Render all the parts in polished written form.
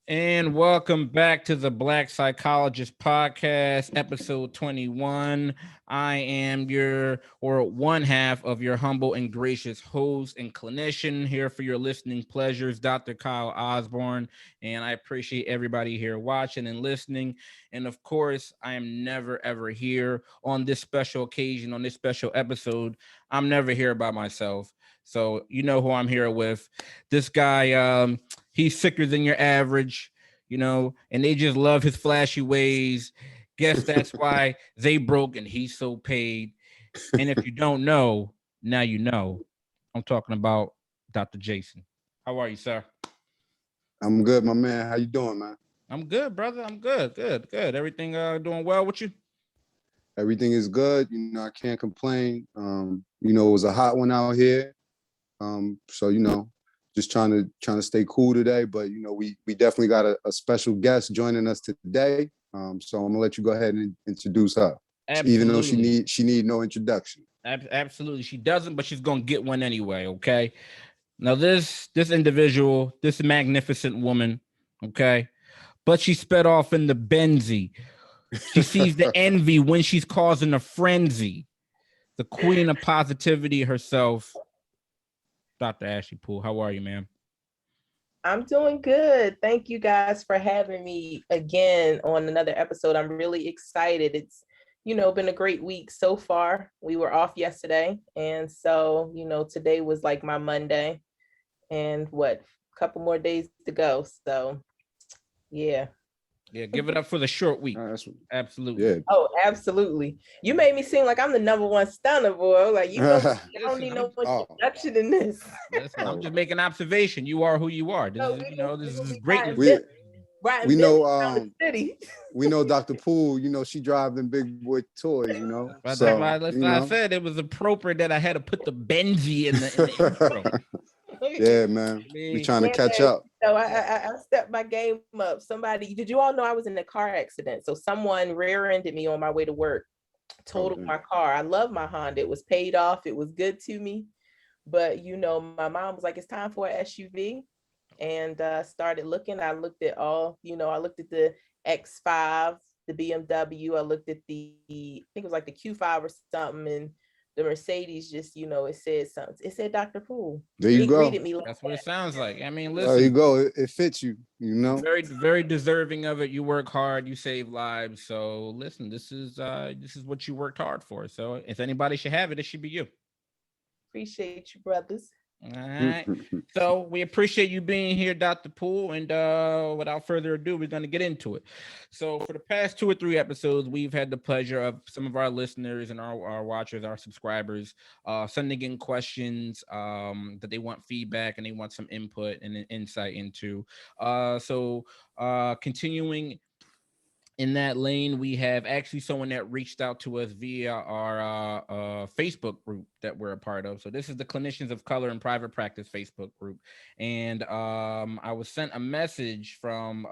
And welcome back to the Black Psychologist Podcast, episode 21. I am one half of your humble and gracious host and clinician here for your listening pleasures, Dr. Kyle Osborne. And I appreciate everybody here watching and listening. And of course, I am never, ever here on this special occasion, on this special episode. I'm never here by myself. So you know who I'm here with. This guy, he's sicker than your average, and they just love his flashy ways. Guess that's why they broke and he's so paid. And if you don't know, now you know. I'm talking about Dr. Jason. How are you, sir? I'm good, my man. How you doing, man? I'm good, brother. I'm good. Everything doing well with you? Everything is good. I can't complain. It was a hot one out here. So just trying to stay cool today. But we definitely got a special guest joining us today. So I'm gonna let you go ahead and introduce her. Absolutely. Even though she need no introduction. Absolutely, she doesn't, but she's gonna get one anyway. Okay. Now this individual, this magnificent woman, okay, but she sped off in the Benzie. She sees the envy when she's causing a frenzy. The queen of positivity herself, Dr. Ashley Poole. How are you, ma'am? I'm doing good. Thank you guys for having me again on another episode. I'm really excited. It's, been a great week so far. We were off yesterday. And so, today was like my Monday and a couple more days to go. So, yeah. Yeah, give it up for the short week. Absolutely. Yeah. Oh, absolutely. You made me seem like I'm the number one stunner, boy. Like, I don't need no introduction in this. Listen, I'm just making observation. You are who you are. This is great. We know we know Dr. Poole, she drives them big boy toys, That's why I said it was appropriate that I had to put the Benzie in the intro. Yeah, man. We trying to catch up. So I stepped my game up. Did you all know I was in a car accident? So someone rear-ended me on my way to work, totaled my car. I love my Honda. It was paid off. It was good to me. But, my mom was like, it's time for an SUV. And started looking. I looked at I looked at the X5, the BMW. I looked at I think it was like the Q5 or something. And the Mercedes just, it said something. It said Dr. Poole. There you go. That's what it sounds like. I mean, listen. There you go. It fits you, Very, very deserving of it. You work hard. You save lives. So listen, this is what you worked hard for. So if anybody should have it, it should be you. Appreciate you, brothers. All right. So we appreciate you being here, Dr. Poole. And without further ado, we're going to get into it. So for the past 2 or 3 episodes, we've had the pleasure of some of our listeners and our watchers, our subscribers, sending in questions that they want feedback and they want some input and an insight into. So continuing in that lane, we have actually someone that reached out to us via our Facebook group that we're a part of. So this is the Clinicians of Color in Private Practice Facebook group. And I was sent a message from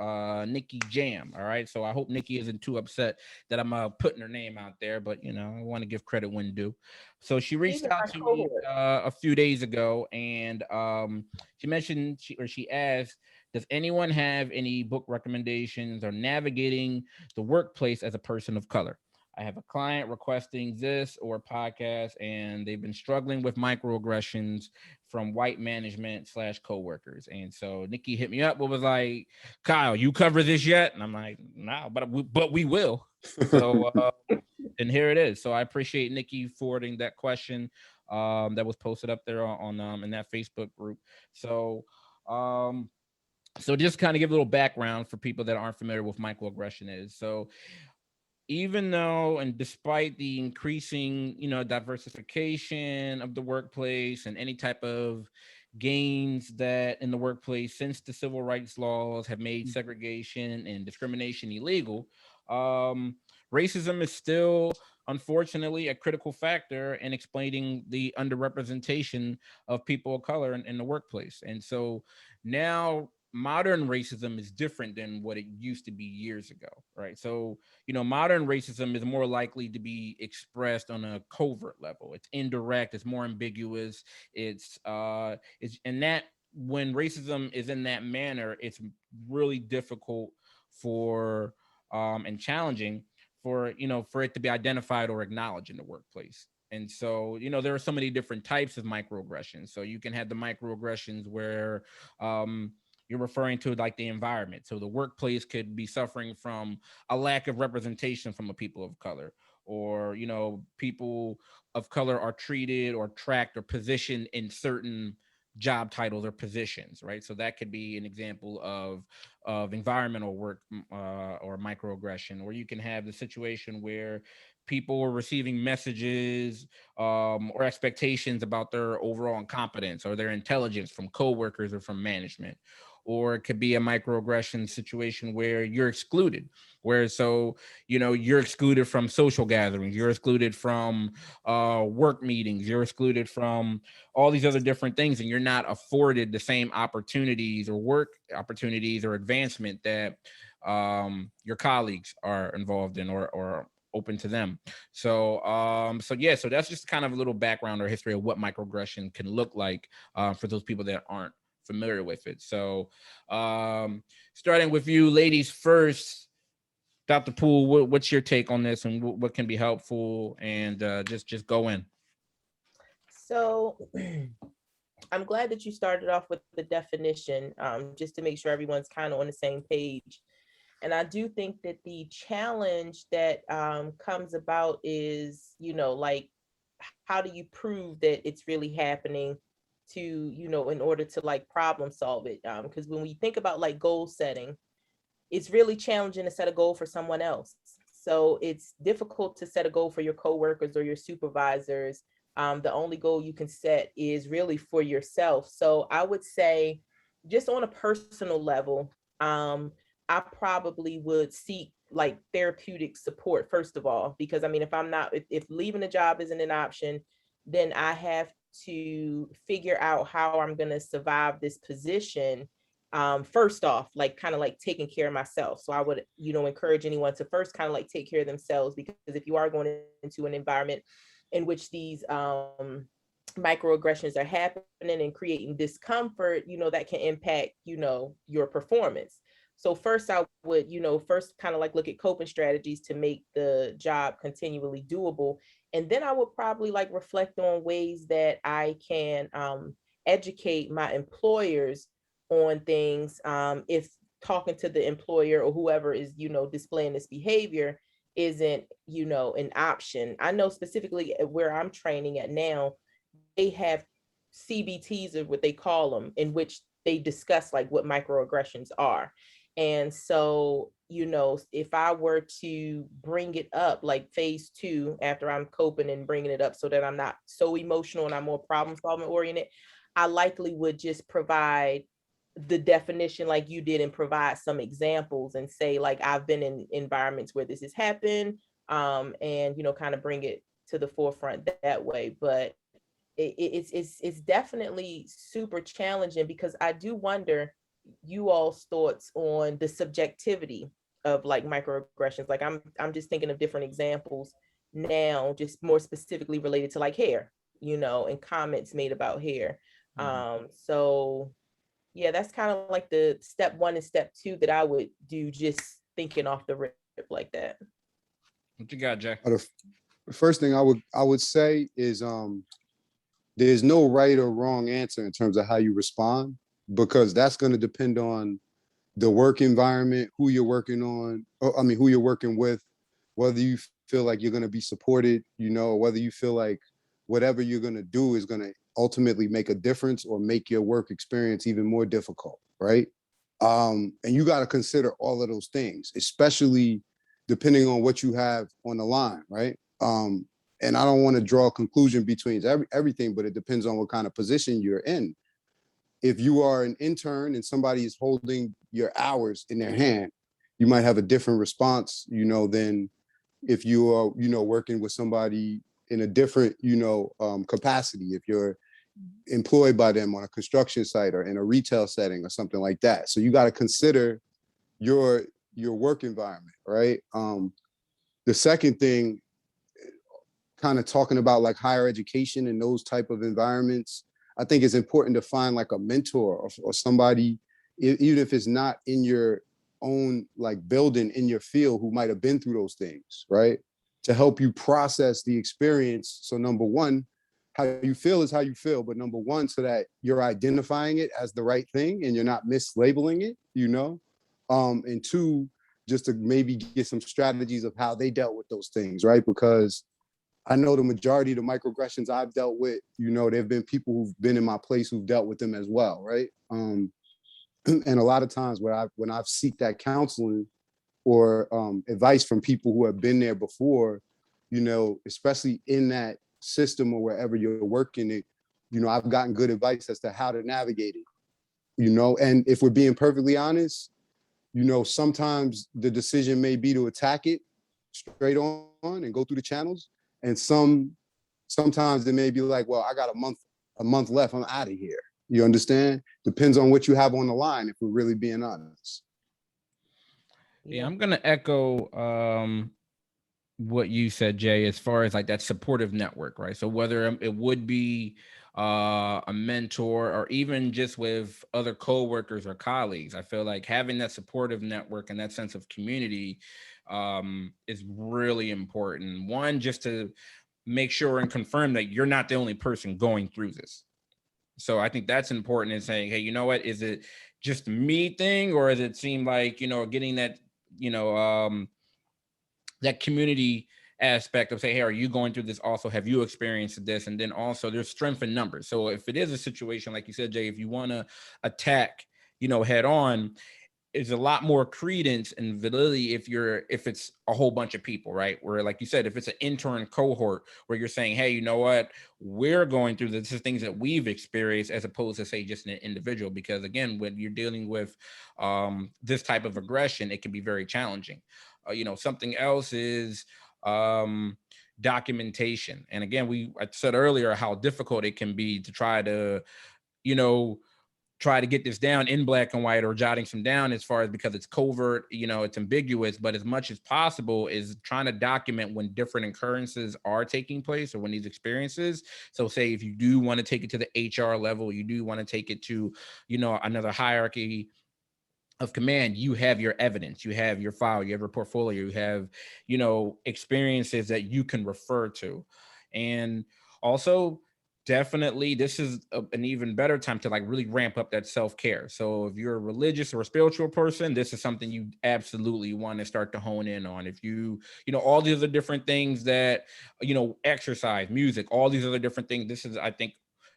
Nikki Jam. All right. So I hope Nikki isn't too upset that I'm putting her name out there, but, I want to give credit when due. So she reached out to me a few days ago, and she mentioned she asked, does anyone have any book recommendations or navigating the workplace as a person of color? I have a client requesting this or podcast, and they've been struggling with microaggressions from white management / coworkers. And so Nikki hit me up and was like, Kyle, you cover this yet? And I'm like, no, but we will. So and here it is. So I appreciate Nikki forwarding that question that was posted up there on in that Facebook group. So just kind of give a little background for people that aren't familiar with microaggression is. So even though and despite the increasing, diversification of the workplace and any type of gains that in the workplace since the civil rights laws have made segregation and discrimination illegal, racism is still, unfortunately, a critical factor in explaining the underrepresentation of people of color in the workplace. And so now modern racism is different than what it used to be years ago, right? So, modern racism is more likely to be expressed on a covert level. It's indirect, it's more ambiguous, and that when racism is in that manner, it's really difficult for and challenging for for it to be identified or acknowledged in the workplace. And so, there are so many different types of microaggressions. So you can have the microaggressions where you're referring to like the environment. So the workplace could be suffering from a lack of representation from a people of color, or, people of color are treated or tracked or positioned in certain job titles or positions, right? So that could be an example of environmental work or microaggression. Or you can have the situation where people are receiving messages or expectations about their overall incompetence or their intelligence from coworkers or from management. Or it could be a microaggression situation where you're excluded, where you're excluded from social gatherings, you're excluded from work meetings, you're excluded from all these other different things, and you're not afforded the same opportunities or work opportunities or advancement that your colleagues are involved in or open to them. So that's just kind of a little background or history of what microaggression can look like for those people that aren't familiar with it. So starting with you ladies first, Dr. Poole, what's your take on this, and what can be helpful, and just go in. So I'm glad that you started off with the definition, just to make sure everyone's kind of on the same page. And I do think that the challenge that comes about is, like, how do you prove that it's really happening to, in order to like problem solve it? Because when we think about like goal setting, it's really challenging to set a goal for someone else. So it's difficult to set a goal for your coworkers or your supervisors. The only goal you can set is really for yourself. So I would say, just on a personal level, I probably would seek like therapeutic support, first of all, because I mean, if leaving a job isn't an option, then I have to figure out how I'm going to survive this position. First off, like kind of like taking care of myself. So I would, encourage anyone to first kind of like take care of themselves, because if you are going into an environment in which these microaggressions are happening and creating discomfort, that can impact, your performance. So first I would, first kind of like look at coping strategies to make the job continually doable. And then I would probably like reflect on ways that I can educate my employers on things. If talking to the employer or whoever is, displaying this behavior isn't, an option. I know specifically where I'm training at now, they have CBTs, or what they call them, in which they discuss like what microaggressions are. And so, if I were to bring it up like phase 2, after I'm coping and bringing it up so that I'm not so emotional and I'm more problem solving oriented, I likely would just provide the definition like you did and provide some examples and say, like, I've been in environments where this has happened, and, kind of bring it to the forefront that way. But it's definitely super challenging, because I do wonder you all's thoughts on the subjectivity of like microaggressions. Like I'm just thinking of different examples now, just more specifically related to like hair, and comments made about hair. So yeah, that's kind of like the step 1 and step 2 that I would do, just thinking off the rip like that. What you got, Jack? The first thing I would say is there's no right or wrong answer in terms of how you respond, because that's going to depend on the work environment, who you're working on, who you're working with, whether you feel like you're going to be supported, whether you feel like whatever you're going to do is going to ultimately make a difference or make your work experience even more difficult, right? And you got to consider all of those things, especially depending on what you have on the line, right? And I don't want to draw a conclusion between everything, but it depends on what kind of position you're in. If you are an intern and somebody is holding your hours in their hand, you might have a different response, than if you are, working with somebody in a different, capacity. If you're employed by them on a construction site or in a retail setting or something like that. So you got to consider your work environment, right? The second thing, kind of talking about like higher education and those type of environments, I think it's important to find like a mentor or somebody, even if it's not in your own like building in your field, who might have been through those things, right? To help you process the experience. So number one, how you feel is how you feel, but number one, so that you're identifying it as the right thing and you're not mislabeling it, you know? And two, just to maybe get some strategies of how they dealt with those things, right? Because I know the majority of the microaggressions I've dealt with, you know, there have been people who've been in my place who've dealt with them as well, right? And a lot of times when I've seeked that counseling or advice from people who have been there before, you know, especially in that system or wherever you're working it, you know, I've gotten good advice as to how to navigate it, you know. And if we're being perfectly honest, you know, sometimes the decision may be to attack it straight on and go through the channels. And sometimes it may be like, well, I got a month left, I'm out of here. You understand? Depends on what you have on the line, if we're really being honest. Yeah, I'm gonna echo what you said, Jay, as far as like that supportive network, right? So whether it would be a mentor or even just with other coworkers or colleagues, I feel like having that supportive network and that sense of community is really important. One, just to make sure and confirm that you're not the only person going through this. So I think that's important in saying, hey, you know what, is it just a me thing, or does it seem like, you know, getting that, you know, that community aspect of say, hey, are you going through this also? Have you experienced this? And then also there's strength in numbers. So if it is a situation, like you said, Jay, if you want to attack, you know, head on, is a lot more credence and validity if it's a whole bunch of people, right? Where, like you said, if it's an intern cohort where you're saying, hey, you know what, we're going through this is things that we've experienced, as opposed to say just an individual. Because again, when you're dealing with this type of aggression, it can be very challenging. You know, something else is documentation. And again, I said earlier how difficult it can be to try to, you know, try to get this down in black and white or jotting some down, as far as, because it's covert, you know, it's ambiguous, but as much as possible is trying to document when different occurrences are taking place or when these experiences. So say if you do want to take it to the HR level, you do want to take it to, you know, another hierarchy of command, you have your evidence, you have your file, you have your portfolio, you have, you know, experiences that you can refer to. And also, definitely, this is an even better time to like really ramp up that self-care. So if you're a religious or a spiritual person, this is something you absolutely want to start to hone in on. If you know, all these other different things that, you know, exercise, music, all these other different things, this is, I think,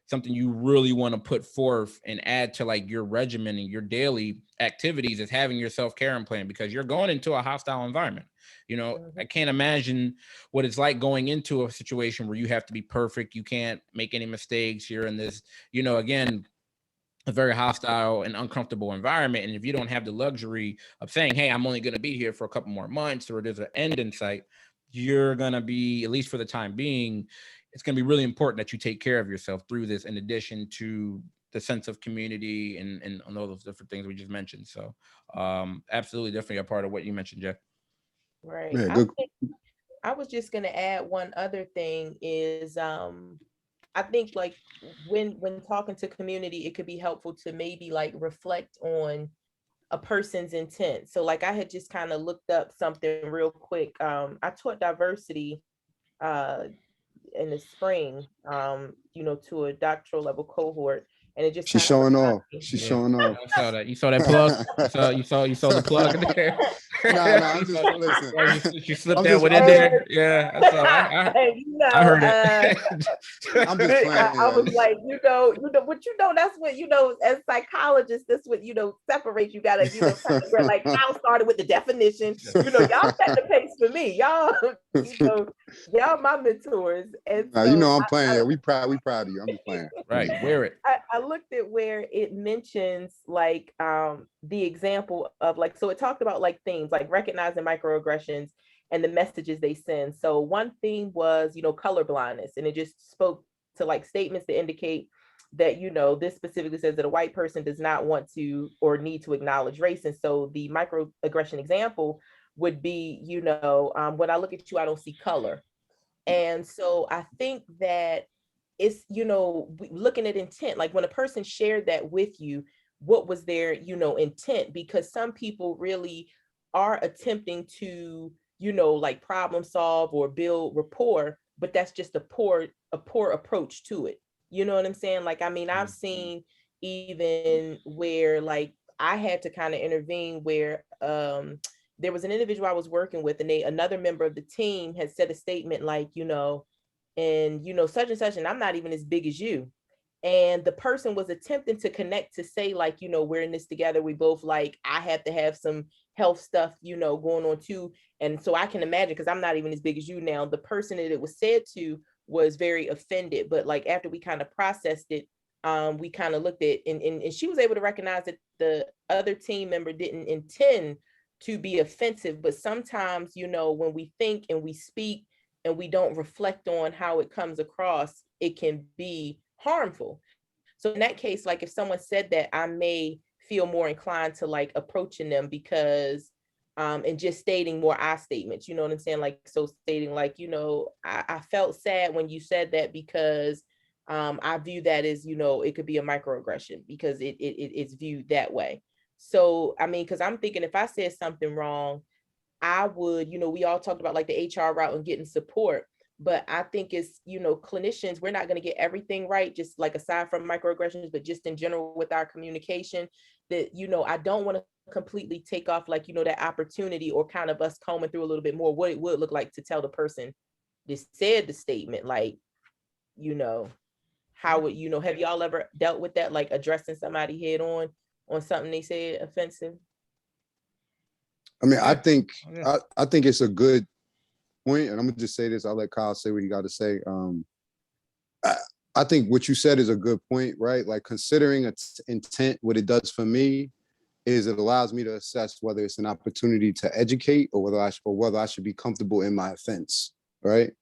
something you really want to put forth and add to like your regimen and your daily activities, is having your self-care plan, because you're going into a hostile environment. You know, I can't imagine what it's like going into a situation where you have to be perfect. You can't make any mistakes. You're in this, you know, again, a very hostile and uncomfortable environment. And if you don't have the luxury of saying, hey, I'm only going to be here for a couple more months, or there's an end in sight, you're going to be, at least for the time being, it's going to be really important that you take care of yourself through this, in addition to the sense of community and all those different things we just mentioned. So absolutely, definitely a part of what you mentioned, Jeff. Right. Yeah, good. I was just going to add one other thing is, I think like when talking to community, it could be helpful to maybe like reflect on a person's intent. So like I had just kind of looked up something real quick. I taught diversity in the spring, you know, to a doctoral level cohort, and it just She's kind showing of off. She's showing off. I saw that. You saw that plug. You saw the plug in there. No, I'm just listen. You slipped I'm that just- one in there. Yeah, I saw. you know, I heard it. I'm just playing. I was like, you know, but you know, that's what, you know, as psychologists, that's what, you know, separates. You gotta, you know, like Kyle started with the definition. You know, y'all set the pace for me. Y'all, you know, y'all my mentors. And Nah, so you know I'm playing. We proud of you. I'm just playing. Right, wear it. I looked at where it mentions like the example of like, so it talked about like themes like recognizing microaggressions and the messages they send. So one theme was, you know, color blindness, and it just spoke to like statements that indicate that, you know, this specifically says that a white person does not want to or need to acknowledge race. And so the microaggression example would be, you know, when I look at you, I don't see color. And so I think that it's, looking at intent, like when a person shared that with you, what was their, intent? Because some people really are attempting to, like problem solve or build rapport, but that's just a poor approach to it. You know what I'm saying? Like, I mean, I've seen even where like I had to kind of intervene where there was an individual I was working with, and another member of the team had said a statement like, and such and such, and I'm not even as big as you. And the person was attempting to connect to say like, we're in this together, we both like, I have to have some health stuff, going on too. And so I can imagine, because I'm not even as big as you now, the person that it was said to was very offended. But like after we kind of processed it, we kind of looked at, and she was able to recognize that the other team member didn't intend to be offensive. But sometimes, when we think and we speak and we don't reflect on how it comes across, it can be harmful. So in that case, like if someone said that, I may feel more inclined to like approaching them because and just stating more I statements, you know what I'm saying? Like, so stating like, I felt sad when you said that because I view that as, it could be a microaggression because it's viewed that way. So, I mean, because I'm thinking if I said something wrong, I would, we all talked about like the HR route and getting support, but I think it's, clinicians, we're not going to get everything right, just like aside from microaggressions, but just in general with our communication that, I don't want to completely take off like, that opportunity or kind of us combing through a little bit more what it would look like to tell the person that said the statement, like, how would, have y'all ever dealt with that, like addressing somebody head on something they said offensive? I mean, I think it's a good point, and I'm gonna just say this. I'll let Kyle say what he got to say. I think what you said is a good point, right? Like considering its intent, what it does for me is it allows me to assess whether it's an opportunity to educate or whether I should be comfortable in my offense, right?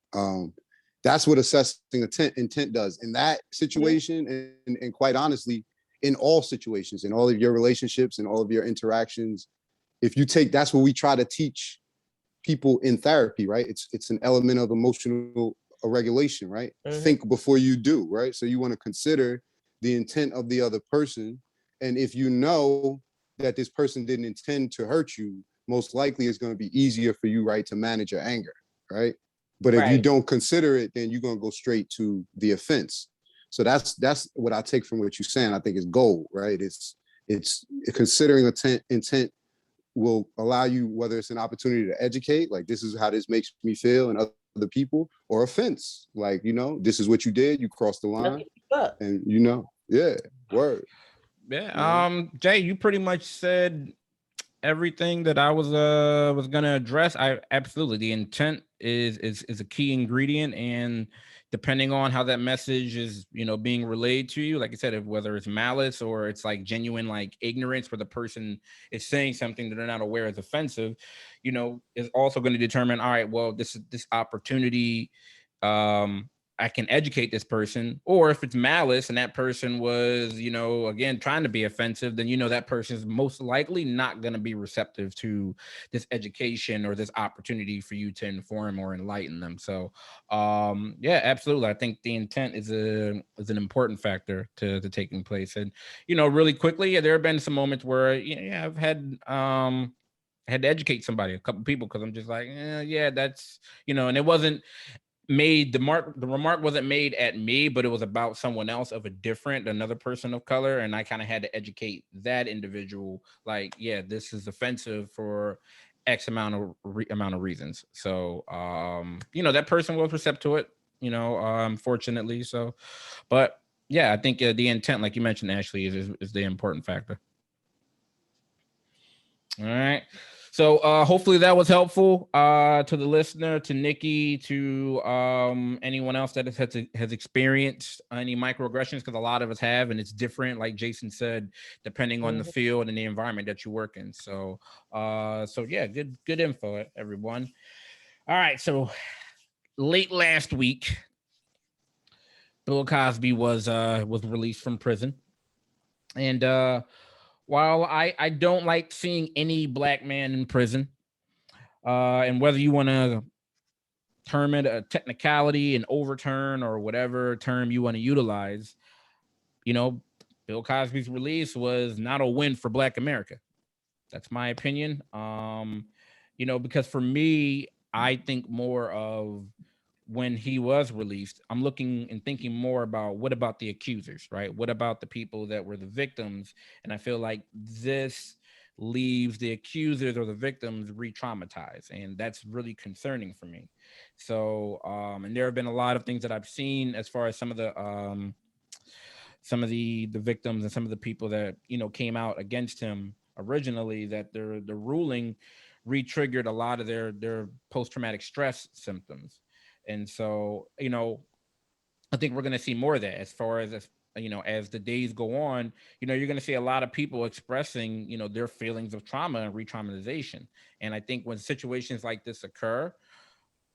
That's what assessing intent does in that situation, and quite honestly, in all situations, in all of your relationships and all of your interactions. If you take, that's what we try to teach people in therapy, right? It's an element of emotional regulation, right? Mm-hmm. Think before you do, right? So you want to consider the intent of the other person. And if you know that this person didn't intend to hurt you, most likely it's going to be easier for you, right, to manage your anger, right? But if you don't consider it, then you're going to go straight to the offense. So that's what I take from what you're saying. I think is gold, right? It's considering intent will allow you, whether it's an opportunity to educate, like this is how this makes me feel and other people, or offense, like, this is what you did, you crossed the line, and word. Yeah. Jay, you pretty much said everything that I was gonna address. I absolutely, the intent is a key ingredient, and depending on how that message is, being relayed to you, like I said, whether it's malice or it's like genuine like ignorance where the person is saying something that they're not aware is offensive, is also going to determine, all right, well, this opportunity, I can educate this person. Or if it's malice and that person was, again, trying to be offensive, then, that person is most likely not going to be receptive to this education or this opportunity for you to inform or enlighten them. So, yeah, absolutely. I think the intent is an important factor to taking place. And, really quickly, there have been some moments where, I've had to educate somebody, a couple people, because I'm just like, that's, and it wasn't made, the remark wasn't made at me, but it was about someone else of another person of color, and I kind of had to educate that individual, like, this is offensive for X amount of reasons. So that person was receptive to it, unfortunately. So, but I think the intent, like you mentioned, Ashley, is the important factor. All right. So hopefully that was helpful to the listener, to Nikki, to anyone else that has experienced any microaggressions, because a lot of us have, and it's different, like Jason said, depending on the field and the environment that you work in. So good info, everyone. All right. So late last week, Bill Cosby was released from prison, and while I don't like seeing any black man in prison, and whether you want to term it a technicality, an overturn, or whatever term you want to utilize, you know, Bill Cosby's release was not a win for Black America. That's my opinion. You know, because for me, I think more of when he was released, I'm looking and thinking more about what about the accusers, right? What about the people that were the victims? And I feel like this leaves the accusers or the victims re-traumatized, and that's really concerning for me. So and there have been a lot of things that I've seen as far as some of the victims and some of the people that, you know, came out against him originally, that the ruling re-triggered a lot of their post-traumatic stress symptoms. And so, you know, I think we're going to see more of that as far as you know, as the days go on. You know, you're going to see a lot of people expressing, you know, their feelings of trauma and re-traumatization. And I think when situations like this occur,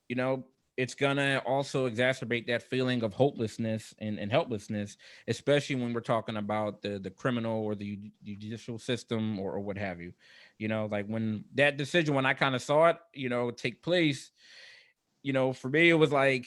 you know, it's gonna also exacerbate that feeling of hopelessness and helplessness, especially when we're talking about the criminal or the judicial system, or what have you. You know, like when that decision, when I kind of saw it, you know, take place, you know, for me, it was like,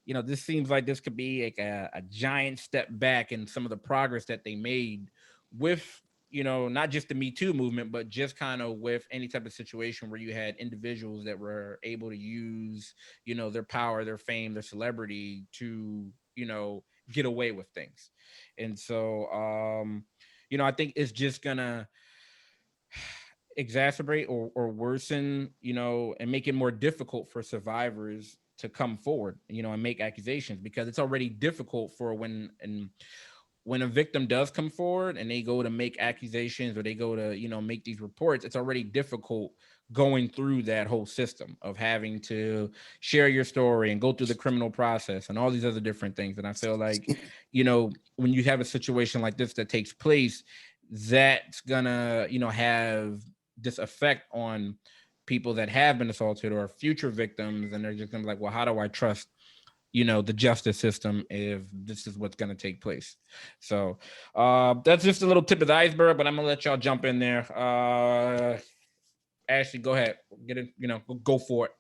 you know, this seems like this could be like a giant step back in some of the progress that they made with, you know, not just the Me Too movement, but just kind of with any type of situation where you had individuals that were able to use, you know, their power, their fame, their celebrity to, you know, get away with things. And so, you know, I think it's just gonna exacerbate or worsen, you know, and make it more difficult for survivors to come forward, you know, and make accusations, because it's already difficult for when a victim does come forward and they go to make accusations or they go to, you know, make these reports. It's already difficult going through that whole system of having to share your story and go through the criminal process and all these other different things. And I feel like, you know, when you have a situation like this that takes place, that's gonna, you know, have this effect on people that have been assaulted or future victims, and they're just gonna be like, well, how do I trust, you know, the justice system if this is what's going to take place? So that's just a little tip of the iceberg, but I'm gonna let y'all jump in there. Ashley, go ahead, get it, you know, go for it.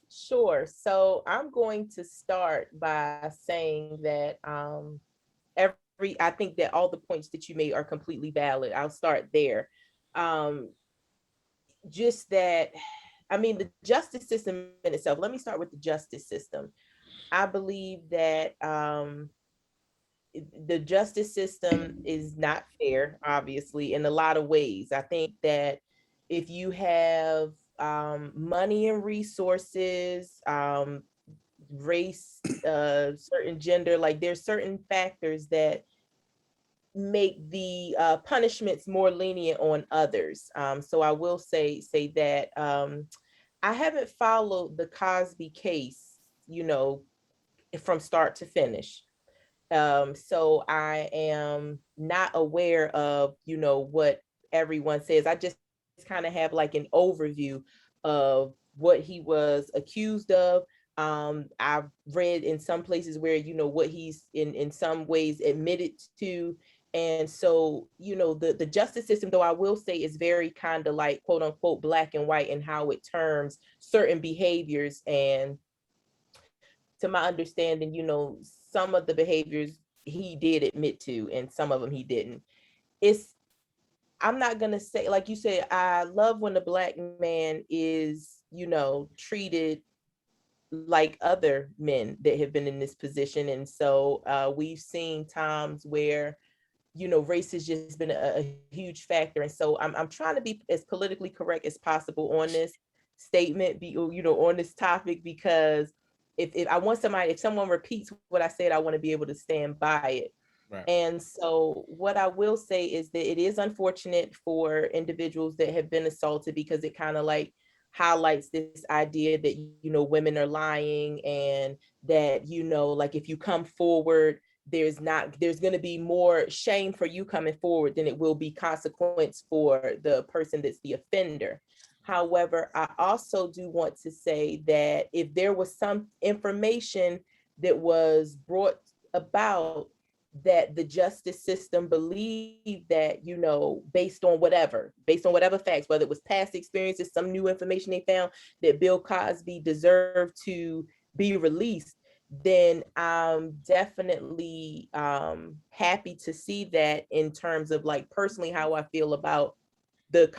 Sure. So I'm going to start by saying that I think that all the points that you made are completely valid. I'll start there. Just that, I mean, the justice system in itself, let me start with the justice system. I believe that the justice system is not fair, obviously, in a lot of ways. I think that if you have money and resources, race, certain gender, like there's certain factors that make the punishments more lenient on others. So I will say that I haven't followed the Cosby case, you know, from start to finish. So I am not aware of, you know, what everyone says. I just kind of have like an overview of what he was accused of. I've read in some places where, you know, what he's in some ways admitted to. And so, you know, the justice system, though I will say, is very kind of like quote unquote black and white in how it terms certain behaviors. And to my understanding, you know, some of the behaviors he did admit to, and some of them he didn't. It's, I'm not going to say, like you said, I love when a black man is, you know, treated like other men that have been in this position. And so we've seen times where, you know, race has just been a huge factor. And so I'm trying to be as politically correct as possible on this statement, you know, on this topic, because if I want somebody, if someone repeats what I said, I want to be able to stand by it. Right. And so what I will say is that it is unfortunate for individuals that have been assaulted, because it kind of like highlights this idea that, you know, women are lying, and that, you know, like if you come forward, there's going to be more shame for you coming forward than it will be consequence for the person that's the offender. However, I also do want to say that if there was some information that was brought about that the justice system believed that, you know, based on whatever facts, whether it was past experiences, some new information they found, that Bill Cosby deserved to be released, then I'm definitely happy to see that in terms of like personally how I feel about the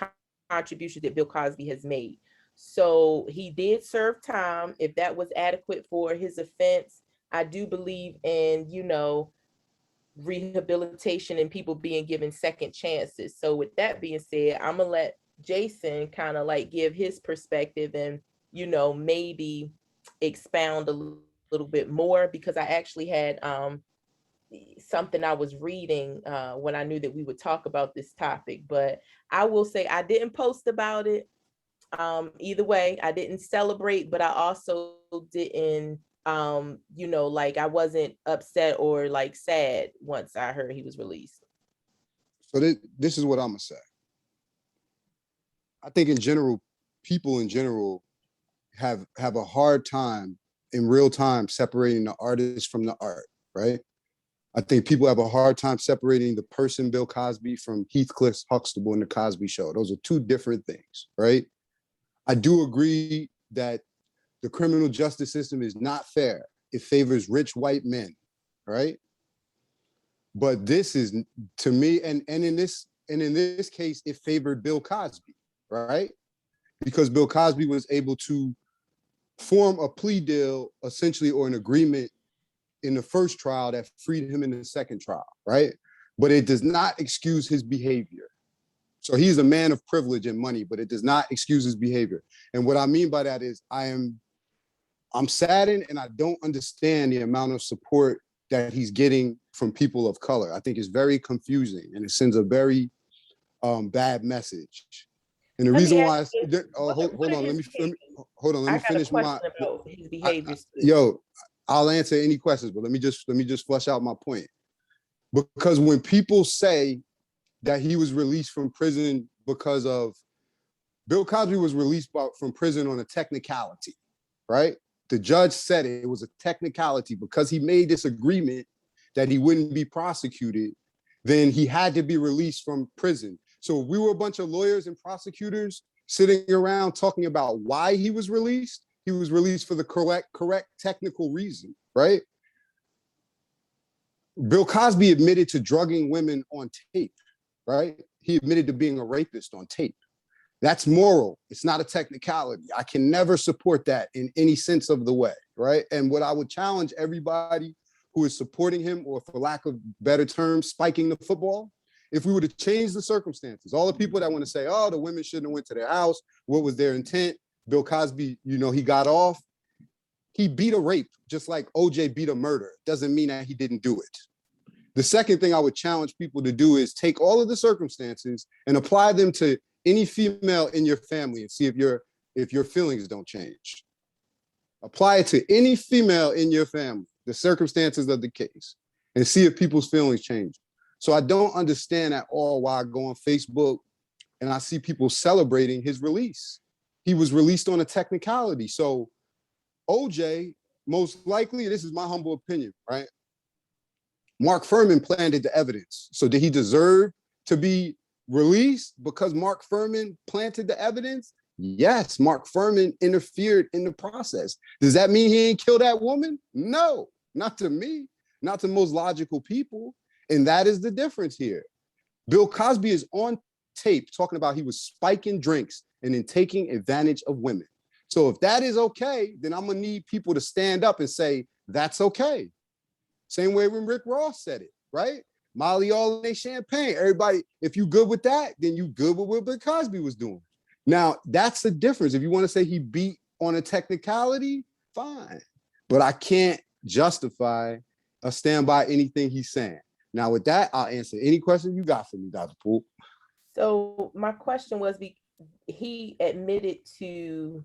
contribution that Bill Cosby has made. So he did serve time. If that was adequate for his offense, I do believe in, you know, rehabilitation and people being given second chances. So with that being said, I'm gonna let Jason kind of like give his perspective and, you know, maybe expound a little bit more, because I actually had something I was reading when I knew that we would talk about this topic. But I will say I didn't post about it. Either way, I didn't celebrate, but I also didn't you know, like I wasn't upset or like sad once I heard he was released. So this is what I'm gonna say. I think in general, people in general have a hard time in real time separating the artist from the art, right? I think people have a hard time separating the person Bill Cosby from Heathcliff Huxtable in the Cosby Show. Those are two different things, right? I do agree that the criminal justice system is not fair. It favors rich white men, right? But this is, to me, and in this case, it favored Bill Cosby, right? Because Bill Cosby was able to form a plea deal, essentially, or an agreement in the first trial that freed him in the second trial, right? But it does not excuse his behavior. So he's a man of privilege and money, but it does not excuse his behavior. And what I mean by that is I'm saddened, and I don't understand the amount of support that he's getting from people of color. I think it's very confusing, and it sends a very bad message. And the reason why, hold on, let me finish my his behaviors. I'll answer any questions, but let me just flesh out my point. Because when people say that he was released from prison because of, Bill Cosby was released from prison on a technicality, right? The judge said it was a technicality because he made this agreement that he wouldn't be prosecuted, then he had to be released from prison. So we were a bunch of lawyers and prosecutors sitting around talking about why he was released. He was released for the correct technical reason, right? Bill Cosby admitted to drugging women on tape, right? He admitted to being a rapist on tape. That's moral. It's not a technicality. I can never support that in any sense of the way, right? And what I would challenge everybody who is supporting him, or for lack of better terms, spiking the football, if we were to change the circumstances, all the people that want to say, oh, the women shouldn't have went to their house, what was their intent? Bill Cosby, you know, he got off. He beat a rape, just like OJ beat a murder. Doesn't mean that he didn't do it. The second thing I would challenge people to do is take all of the circumstances and apply them to any female in your family and see if your feelings don't change. Apply it to any female in your family, the circumstances of the case, and see if people's feelings change. So I don't understand at all why I go on Facebook and I see people celebrating his release. He was released on a technicality. So OJ, most likely, this is my humble opinion, right? Mark Furman planted the evidence. So did he deserve to be released because Mark Furman planted the evidence? Yes, Mark Furman interfered in the process. Does that mean he ain't killed that woman? No, not to me, not to most logical people. And that is the difference here. Bill Cosby is on tape talking about he was spiking drinks and then taking advantage of women. So if that is okay, then I'm gonna need people to stand up and say, that's okay. Same way when Rick Ross said it, right? Molly all in their champagne. Everybody, if you good with that, then you good with what Bill Cosby was doing. Now, that's the difference. If you want to say he beat on a technicality, fine. But I can't justify or stand by anything he's saying. Now, with that, I'll answer any question you got for me, Dr. Poole. So my question was, he admitted to,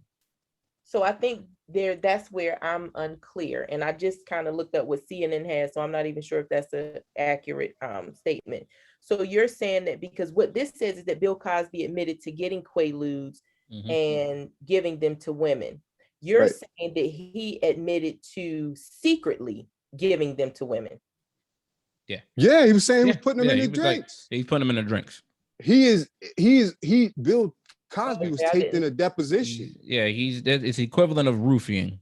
so I think that's where I'm unclear. And I just kind of looked up what CNN has, so I'm not even sure if that's an accurate statement. So you're saying that because what this says is that Bill Cosby admitted to getting Quaaludes and giving them to women. You're saying that he admitted to secretly giving them to women. Yeah, he was saying he was Yeah, putting them in his drinks. He's putting them in the drinks. Bill Cosby was taped in a deposition. Yeah, it's equivalent of roofing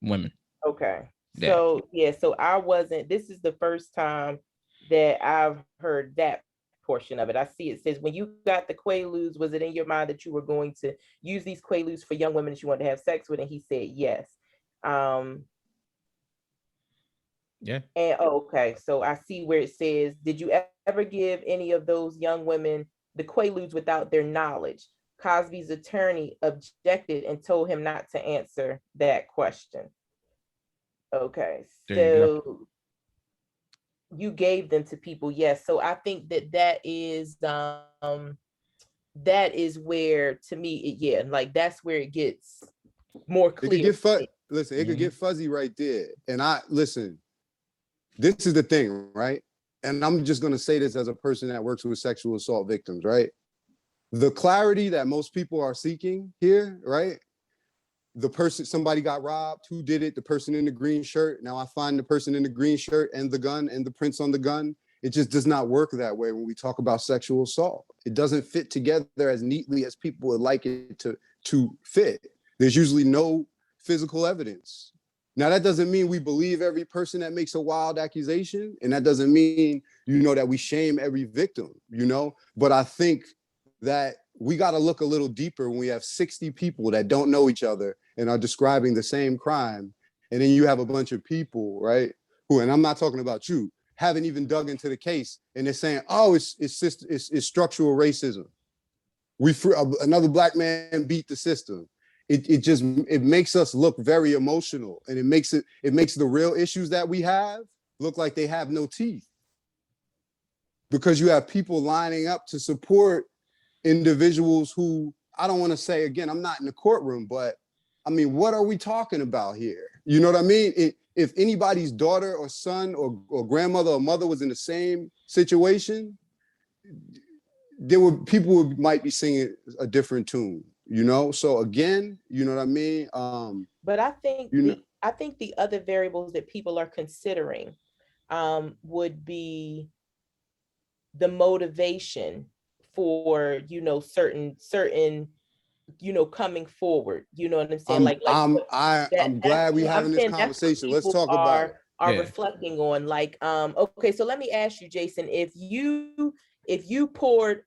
women. Okay. Yeah. So this is the first time that I've heard that portion of it. I see it says, when you got the Quaaludes, was it in your mind that you were going to use these Quaaludes for young women that you wanted to have sex with? And he said yes. Yeah. And okay, so I see where it says, did you ever give any of those young women the Quaaludes without their knowledge? Cosby's attorney objected and told him not to answer that question. Okay, so you gave them to people, yes. So I think that is where, to me, like that's where it gets more clear. It could get fuzzy right there. And this is the thing, right? And I'm just going to say this as a person that works with sexual assault victims, right? The clarity that most people are seeking here, right? Somebody got robbed, who did it? The person in the green shirt. Now I find the person in the green shirt and the gun and the prints on the gun. It just does not work that way when we talk about sexual assault. It doesn't fit together as neatly as people would like it to fit. There's usually no physical evidence. Now, that doesn't mean we believe every person that makes a wild accusation. And that doesn't mean, that we shame every victim, But I think that we got to look a little deeper when we have 60 people that don't know each other and are describing the same crime. And then you have a bunch of people, right, who, and I'm not talking about you, haven't even dug into the case. And they're saying, oh, it's structural racism. Another Black man beat the system. It makes us look very emotional, and it makes the real issues that we have look like they have no teeth, because you have people lining up to support individuals who, I don't want to say, again, I'm not in the courtroom, but I mean, what are we talking about here? You know what I mean? If anybody's daughter or son or grandmother or mother was in the same situation, people might be singing a different tune. So again, you know what I mean? But I think I think the other variables that people are considering would be the motivation for, certain, coming forward. You know what I'm saying? I'm glad we're having this conversation. Let's talk about it. Are reflecting on, okay, so let me ask you, Jason, if you poured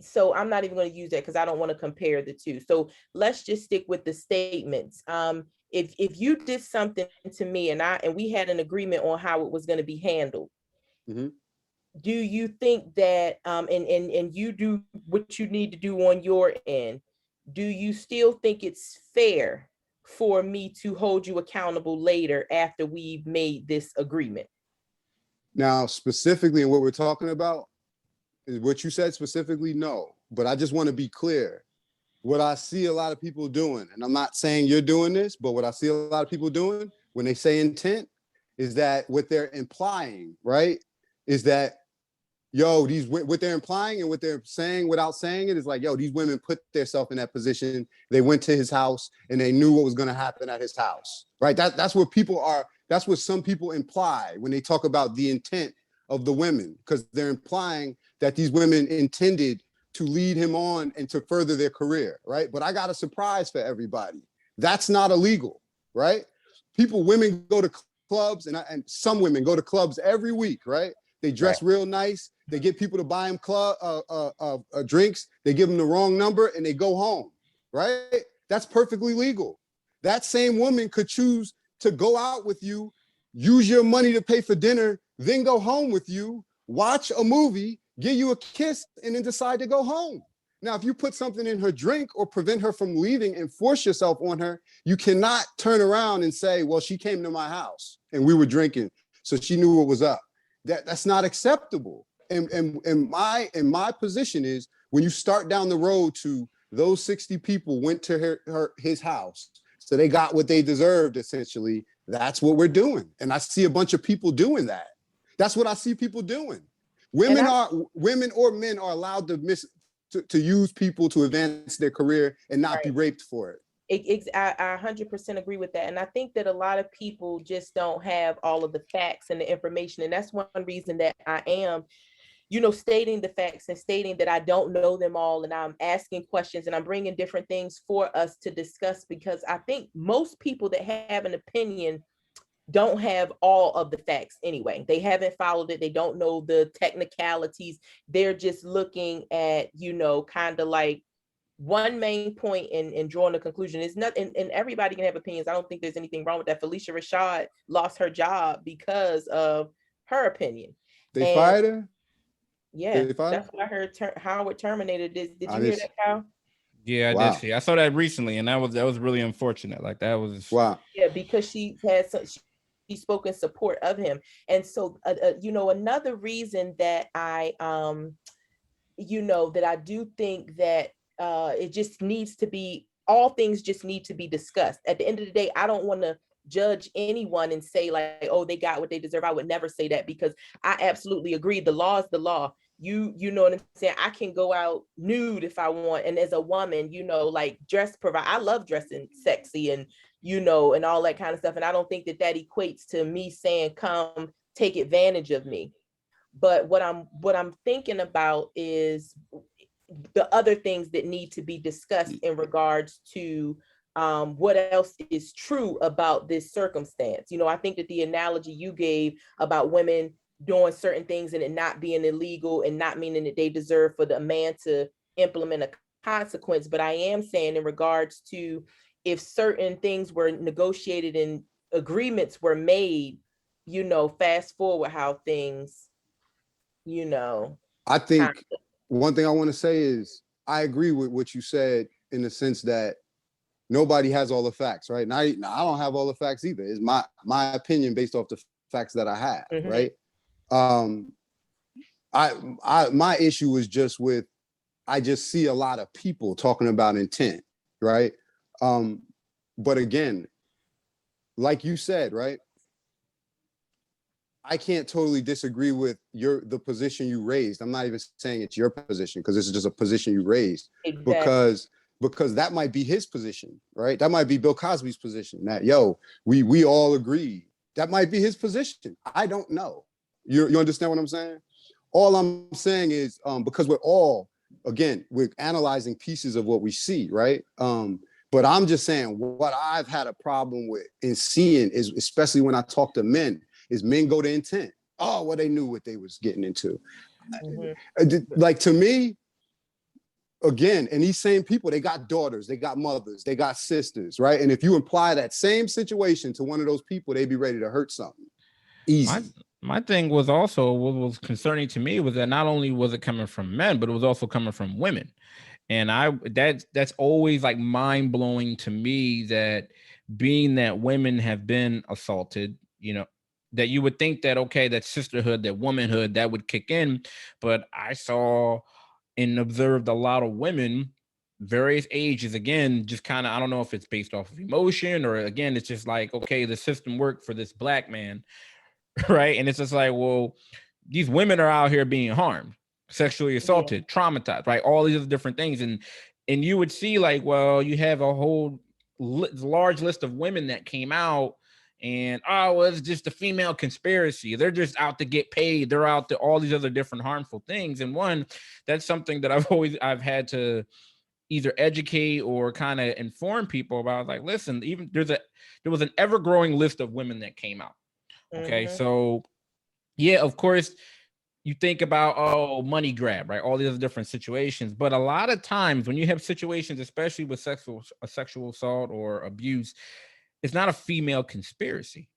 so I'm not even going to use that because I don't want to compare the two. So let's just stick with the statements. If you did something to me and we had an agreement on how it was going to be handled, mm-hmm. Do you think that and you do what you need to do on your end, do you still think it's fair for me to hold you accountable later after we've made this agreement? Now, specifically in what we're talking about, is what you said specifically, no. But I just want to be clear. What I see a lot of people doing, and I'm not saying you're doing this, but what I see a lot of people doing when they say intent is that what they're implying, right, is that, what they're implying and what they're saying without saying it is like, these women put themselves in that position. They went to his house and they knew what was going to happen at his house, right? That's what that's what some people imply when they talk about the intent of the women, because they're implying that these women intended to lead him on and to further their career, right? But I got a surprise for everybody. That's not illegal, right? Women go to clubs, and some women go to clubs every week, right? They dress real nice. They get people to buy them drinks. They give them the wrong number and they go home, right? That's perfectly legal. That same woman could choose to go out with you, use your money to pay for dinner, then go home with you, watch a movie, give you a kiss, and then decide to go home. Now, if you put something in her drink or prevent her from leaving and force yourself on her, you cannot turn around and say, well, she came to my house and we were drinking, so she knew what was up. That's not acceptable. And my position is, when you start down the road to those 60 people went to his house, so they got what they deserved, essentially, that's what we're doing. And I see a bunch of people doing that. That's what I see people doing. Women or men are allowed to use people to advance their career and not be raped for it. I 100% agree with that. And I think that a lot of people just don't have all of the facts and the information. And that's one reason that I am, stating the facts and stating that I don't know them all. And I'm asking questions and I'm bringing different things for us to discuss, because I think most people that have an opinion don't have all of the facts anyway. They haven't followed it. They don't know the technicalities. They're just looking at, kind of like one main point and drawing a conclusion. Is not, and everybody can have opinions. I don't think there's anything wrong with that. Felicia Rashad lost her job because of her opinion. They fired her? Yeah, that's what I heard. Howard terminated this. Did you hear that, Kyle? Yeah, I did see. I saw that recently, and that was really unfortunate. Like that was Yeah, because she spoke in support of him. And so another reason that I that I do think that it just needs to be, all things just need to be discussed. At the end of the day, I don't want to judge anyone and say like, oh, they got what they deserve. I would never say that, because I absolutely agree. The law is the law. You know what I'm saying? I can go out nude if I want. And as a woman, like I love dressing sexy and, and all that kind of stuff. And I don't think that equates to me saying, come take advantage of me. But what I'm thinking about is the other things that need to be discussed in regards to what else is true about this circumstance. I think that the analogy you gave about women doing certain things and it not being illegal and not meaning that they deserve for the man to implement a consequence. But I am saying in regards to if certain things were negotiated and agreements were made, fast forward how things, I think one thing I want to say is I agree with what you said in the sense that nobody has all the facts, right? Now I don't have all the facts either. It's my opinion based off the facts that I have, right? My issue is just with, I just see a lot of people talking about intent, right? But again, like you said, right? I can't totally disagree with the position you raised. I'm not even saying it's your position, because this is just a position you raised. Exactly. Because that might be his position, right? That might be Bill Cosby's position. That we all agree. That might be his position. I don't know. You understand what I'm saying? All I'm saying is because we're analyzing pieces of what we see, right? But I'm just saying what I've had a problem with in seeing is, especially when I talk to men, is men go to intent. Oh, well, they knew what they was getting into. Like, to me, again, and these same people, they got daughters, they got mothers, they got sisters, right? And if you apply that same situation to one of those people, they'd be ready to hurt something. Easy. My thing was also, what was concerning to me was that not only was it coming from men, but it was also coming from women. And that's always like mind blowing to me, that being that women have been assaulted, that you would think that, okay, that sisterhood, that womanhood, that would kick in. But I saw and observed a lot of women, various ages, again, just kind of, I don't know if it's based off of emotion or, again, it's just like, okay, the system worked for this Black man, right? And it's just like, well, these women are out here being harmed, sexually assaulted, traumatized, right? All these other different things. And you would see like, well, you have a whole large list of women that came out and, well, it's just a female conspiracy. They're just out to get paid. They're out to all these other different harmful things. And that's something that I've had to either educate or kind of inform people about. Like, listen, even there was an ever growing list of women that came out. Okay. So yeah, of course you think about, money grab, right? All these other different situations. But a lot of times when you have situations, especially with sexual assault or abuse, it's not a female conspiracy,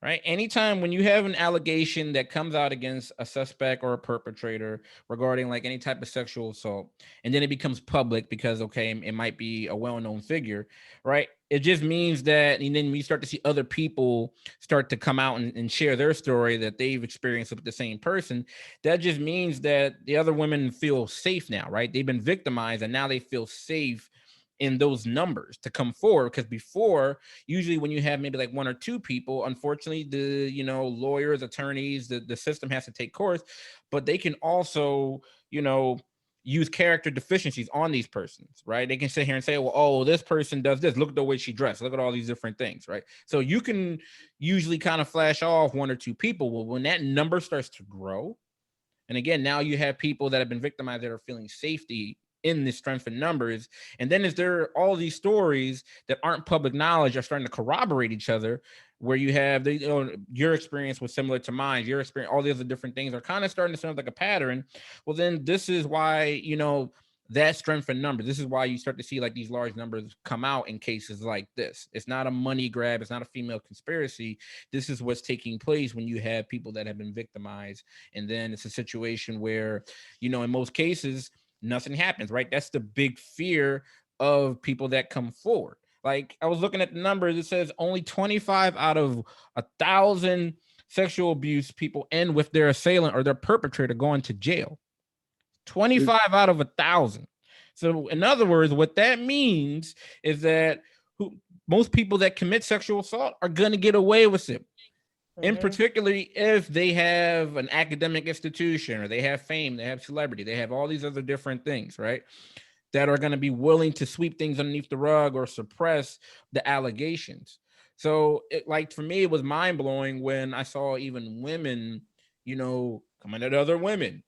right? Anytime when you have an allegation that comes out against a suspect or a perpetrator regarding like any type of sexual assault, and then it becomes public because, okay, it might be a well-known figure, right? It just means that, and then we start to see other people start to come out and share their story that they've experienced with the same person. That just means that the other women feel safe now, right? They've been victimized and now they feel safe in those numbers to come forward. Because before, usually when you have maybe like one or two people, unfortunately, the lawyers, attorneys, the system has to take course, but they can also use character deficiencies on these persons, right? They can sit here and say, well, oh, this person does this. Look at the way she dressed. Look at all these different things, right? So you can usually kind of flash off one or two people. Well, when that number starts to grow, and again, now you have people that have been victimized that are feeling safety in this strength in numbers. And then is there all these stories that aren't public knowledge are starting to corroborate each other, where you have your experience was similar to mine, your experience, all the other different things are kind of starting to sound like a pattern. Well, then this is why, that strength in numbers, this is why you start to see like these large numbers come out in cases like this. It's not a money grab. It's not a female conspiracy. This is what's taking place when you have people that have been victimized. And then it's a situation where, in most cases, nothing happens, right? That's the big fear of people that come forward. Like I was looking at the numbers, it says only 25 out of 1,000 sexual abuse people end with their assailant or their perpetrator going to jail. 25 out of 1,000. So in other words, what that means is that most people that commit sexual assault are going to get away with it. In particularly if they have an academic institution or they have fame, they have celebrity, they have all these other different things, right? That are going to be willing to sweep things underneath the rug or suppress the allegations. So for me, it was mind blowing when I saw even women, coming at other women,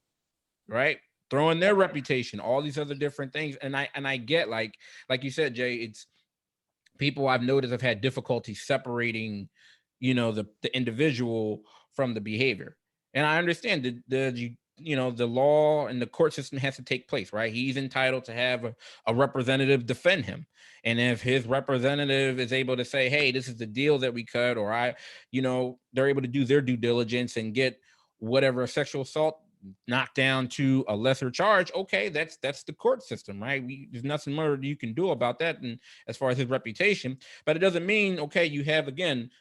right? Throwing their reputation, all these other different things. And I get like you said, Jay, it's people I've noticed have had difficulty separating the individual from the behavior. And I understand the law and the court system has to take place, right? He's entitled to have a representative defend him. And if his representative is able to say, hey, this is the deal that we cut, or they're able to do their due diligence and get whatever sexual assault knocked down to a lesser charge, okay, that's the court system, right? There's nothing more you can do about that. And as far as his reputation, but it doesn't mean, okay, you have, again,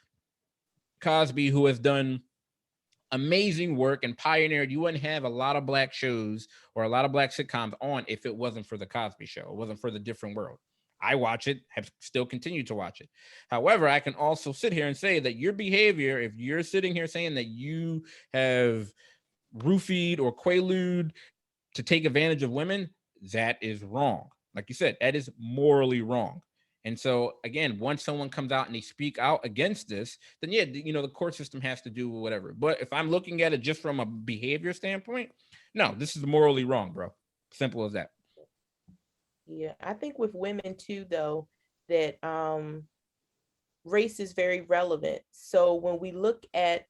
Cosby, who has done amazing work and pioneered. You wouldn't have a lot of black shows or a lot of black sitcoms on if it wasn't for the Cosby Show. It wasn't for The Different World. I watch it, have still continued to watch it. However, I can also sit here and say that your behavior, if you're sitting here saying that you have roofied or quaalude to take advantage of women, that is wrong. Like you said, that is morally wrong. And so, again, once someone comes out and they speak out against this, then yeah, the court system has to do whatever. But if I'm looking at it just from a behavior standpoint, no, this is morally wrong, bro. Simple as that. Yeah, I think with women too, though, that race is very relevant. So when we look at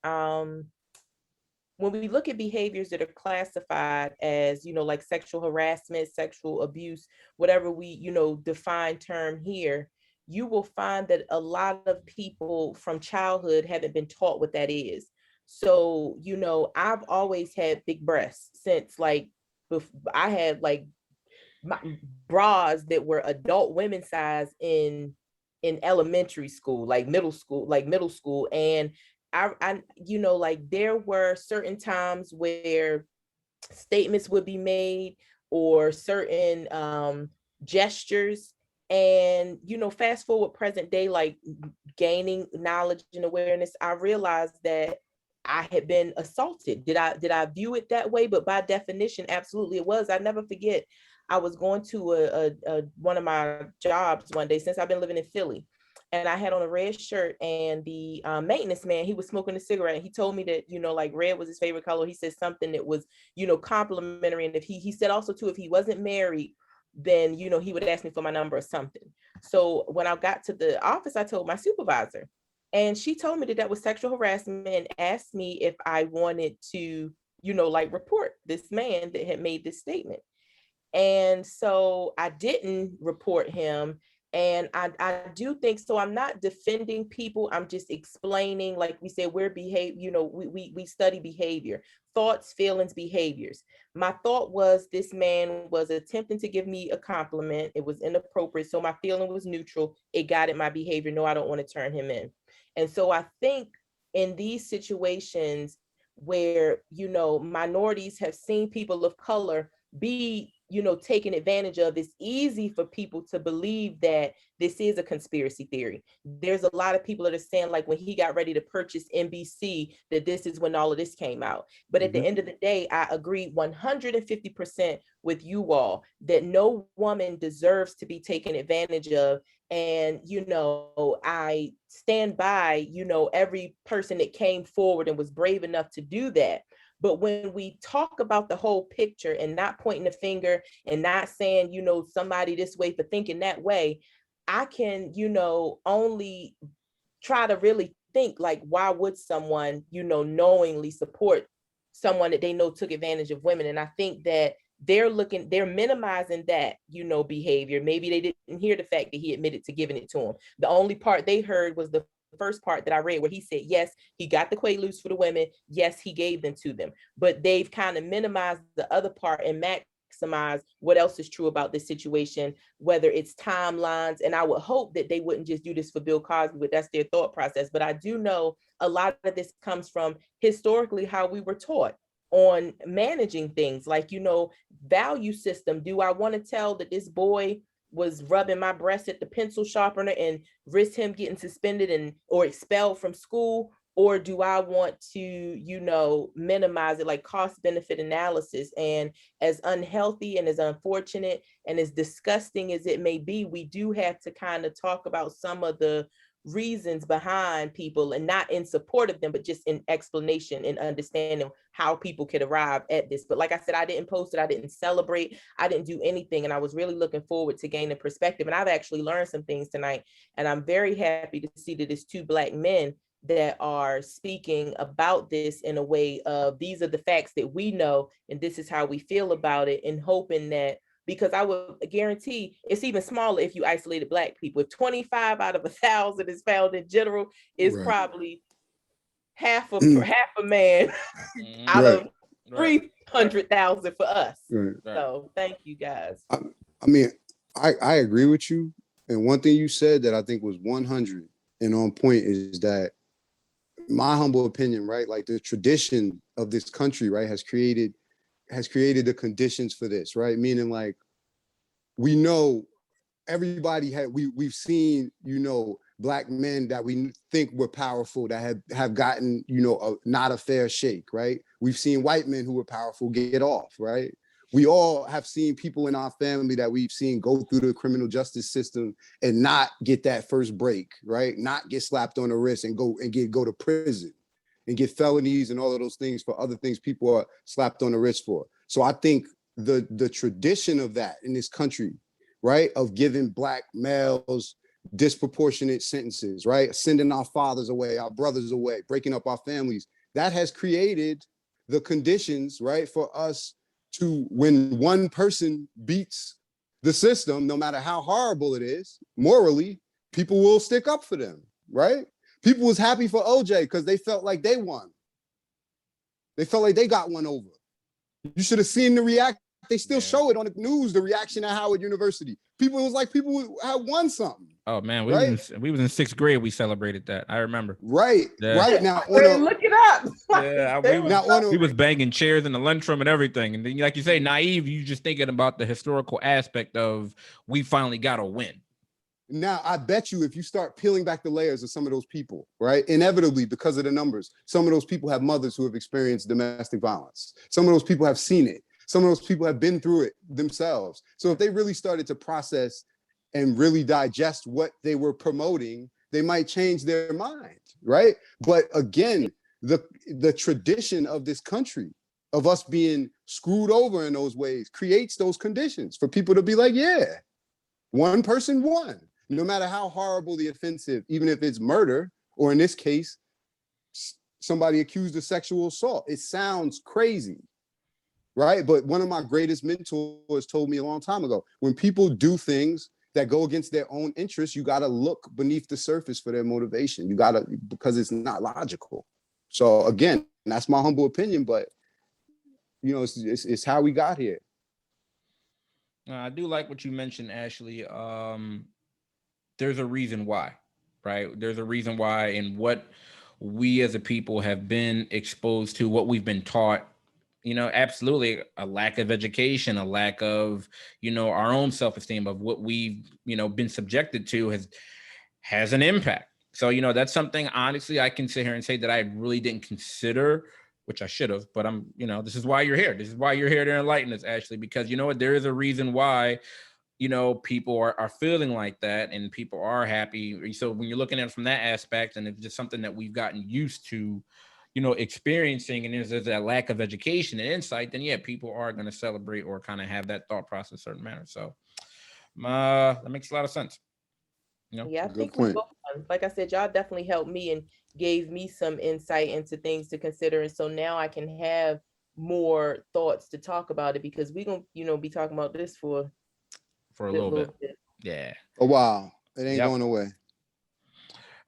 behaviors that are classified as, like sexual harassment, sexual abuse, whatever we, define term here, you will find that a lot of people from childhood haven't been taught what that is. So, I've always had big breasts since I had my bras that were adult women size in elementary school, middle school. And I there were certain times where statements would be made or certain gestures, and fast forward present day, gaining knowledge and awareness, I realized that I had been assaulted. Did I view it that way? But by definition, absolutely it was. I never forget, I was going to a one of my jobs one day, since I've been living in Philly. And I had on a red shirt, and the maintenance man, he was smoking a cigarette. He told me that, red was his favorite color. He said something that was, complimentary. And if he said also too, if he wasn't married, then, he would ask me for my number or something. So when I got to the office, I told my supervisor, and she told me that was sexual harassment, and asked me if I wanted to, report this man that had made this statement. And so I didn't report him. And I do think so. I'm not defending people. I'm just explaining, like we said, we study behavior, thoughts, feelings, behaviors. My thought was, this man was attempting to give me a compliment. It was inappropriate. So my feeling was neutral. It guided my behavior. No, I don't want to turn him in. And so I think in these situations where, minorities have seen people of color be taken advantage of, it's easy for people to believe that this is a conspiracy theory. There's a lot of people that are saying, like, when he got ready to purchase NBC, that this is when all of this came out. But at the end of the day, I agree 150% with you all that no woman deserves to be taken advantage of. And, I stand by, every person that came forward and was brave enough to do that. But when we talk about the whole picture and not pointing the finger and not saying, somebody this way for thinking that way, I can, only try to really think, like, why would someone, knowingly support someone that they know took advantage of women? And I think that they're minimizing that, behavior. Maybe they didn't hear the fact that he admitted to giving it to him. The only part they heard was the first part that I read, where he said, yes, he got the Quaaludes for the women. Yes, he gave them to them. But they've kind of minimized the other part and maximize what else is true about this situation, whether it's timelines. And I would hope that they wouldn't just do this for Bill Cosby, but that's their thought process. But I do know a lot of this comes from historically how we were taught on managing things, like, value system. Do I want to tell that this boy was rubbing my breast at the pencil sharpener and risk him getting suspended or expelled from school? Or do I want to, minimize it, like cost benefit analysis? And as unhealthy and as unfortunate and as disgusting as it may be, we do have to kind of talk about some of the reasons behind people, and not in support of them, but just in explanation and understanding how people could arrive at this. But like I said, I didn't post it, I didn't celebrate, I didn't do anything. And I was really looking forward to gaining perspective. And I've actually learned some things tonight. And I'm very happy to see that it's two Black men that are speaking about this in a way of, these are the facts that we know, and this is how we feel about it, and hoping that, because I would guarantee it's even smaller if you isolated Black people. If 25 out of 1,000 is found in general, it's probably half a man out of 300,000 for us. So thank you guys. I mean, I agree with you. And one thing you said that I think was 100 and on point is that, my humble opinion, right, like the tradition of this country, right, has created the conditions for this, right? Meaning, like, we know everybody we've seen, Black men that we think were powerful that have gotten, not a fair shake, right? We've seen white men who were powerful get off, right? We all have seen people in our family that we've seen go through the criminal justice system and not get that first break, right? Not get slapped on the wrist and go to prison and get felonies and all of those things for other things people are slapped on the wrist for. So I think the tradition of that in this country, right, of giving Black males disproportionate sentences, right, sending our fathers away, our brothers away, breaking up our families, that has created the conditions, right, for us to, when one person beats the system, no matter how horrible it is, morally, people will stick up for them, right? People was happy for OJ because they felt like they won. They felt like they got one over. You should have seen the reaction. They still show it on the news, the reaction at Howard University. It was like people had won something. Oh man, we was in 6th grade. We celebrated that. I remember. Right, right now. Look it up. Yeah, we was banging chairs in the lunchroom and everything. And then, like you say, naive. You just thinking about the historical aspect of, we finally got a win. Now, I bet you if you start peeling back the layers of some of those people, right, inevitably, because of the numbers, some of those people have mothers who have experienced domestic violence. Some of those people have seen it. Some of those people have been through it themselves. So if they really started to process and really digest what they were promoting, they might change their mind, right? But again, the tradition of this country, of us being screwed over in those ways, creates those conditions for people to be like, yeah, one person won. No matter how horrible the offensive, even if it's murder, or in this case, somebody accused of sexual assault. It sounds crazy, right? But one of my greatest mentors told me a long time ago, when people do things that go against their own interests, you got to look beneath the surface for their motivation. You got to, because it's not logical. So again, that's my humble opinion, but it's how we got here. I do like what you mentioned, Ashley. There's a reason why, right? There's a reason why, and what we as a people have been exposed to, what we've been taught absolutely a lack of education, a lack of, our own self-esteem of what we've, been subjected to has an impact. So, that's something, honestly, I can sit here and say that I really didn't consider, which I should have, but this is why you're here. This is why you're here to enlighten us, Ashley, because you know what, there is a reason why, people are feeling like that and people are happy. So when you're looking at it from that aspect, and it's just something that we've gotten used to, experiencing, and there's that lack of education and insight, then yeah, people are going to celebrate or kind of have that thought process a certain manner. So that makes a lot of sense. Yeah, I Good think point. like I said, y'all definitely helped me and gave me some insight into things to consider. And so now I can have more thoughts to talk about it, because we're going to, be talking about this for a little bit. Yeah. Oh, wow. It ain't going away.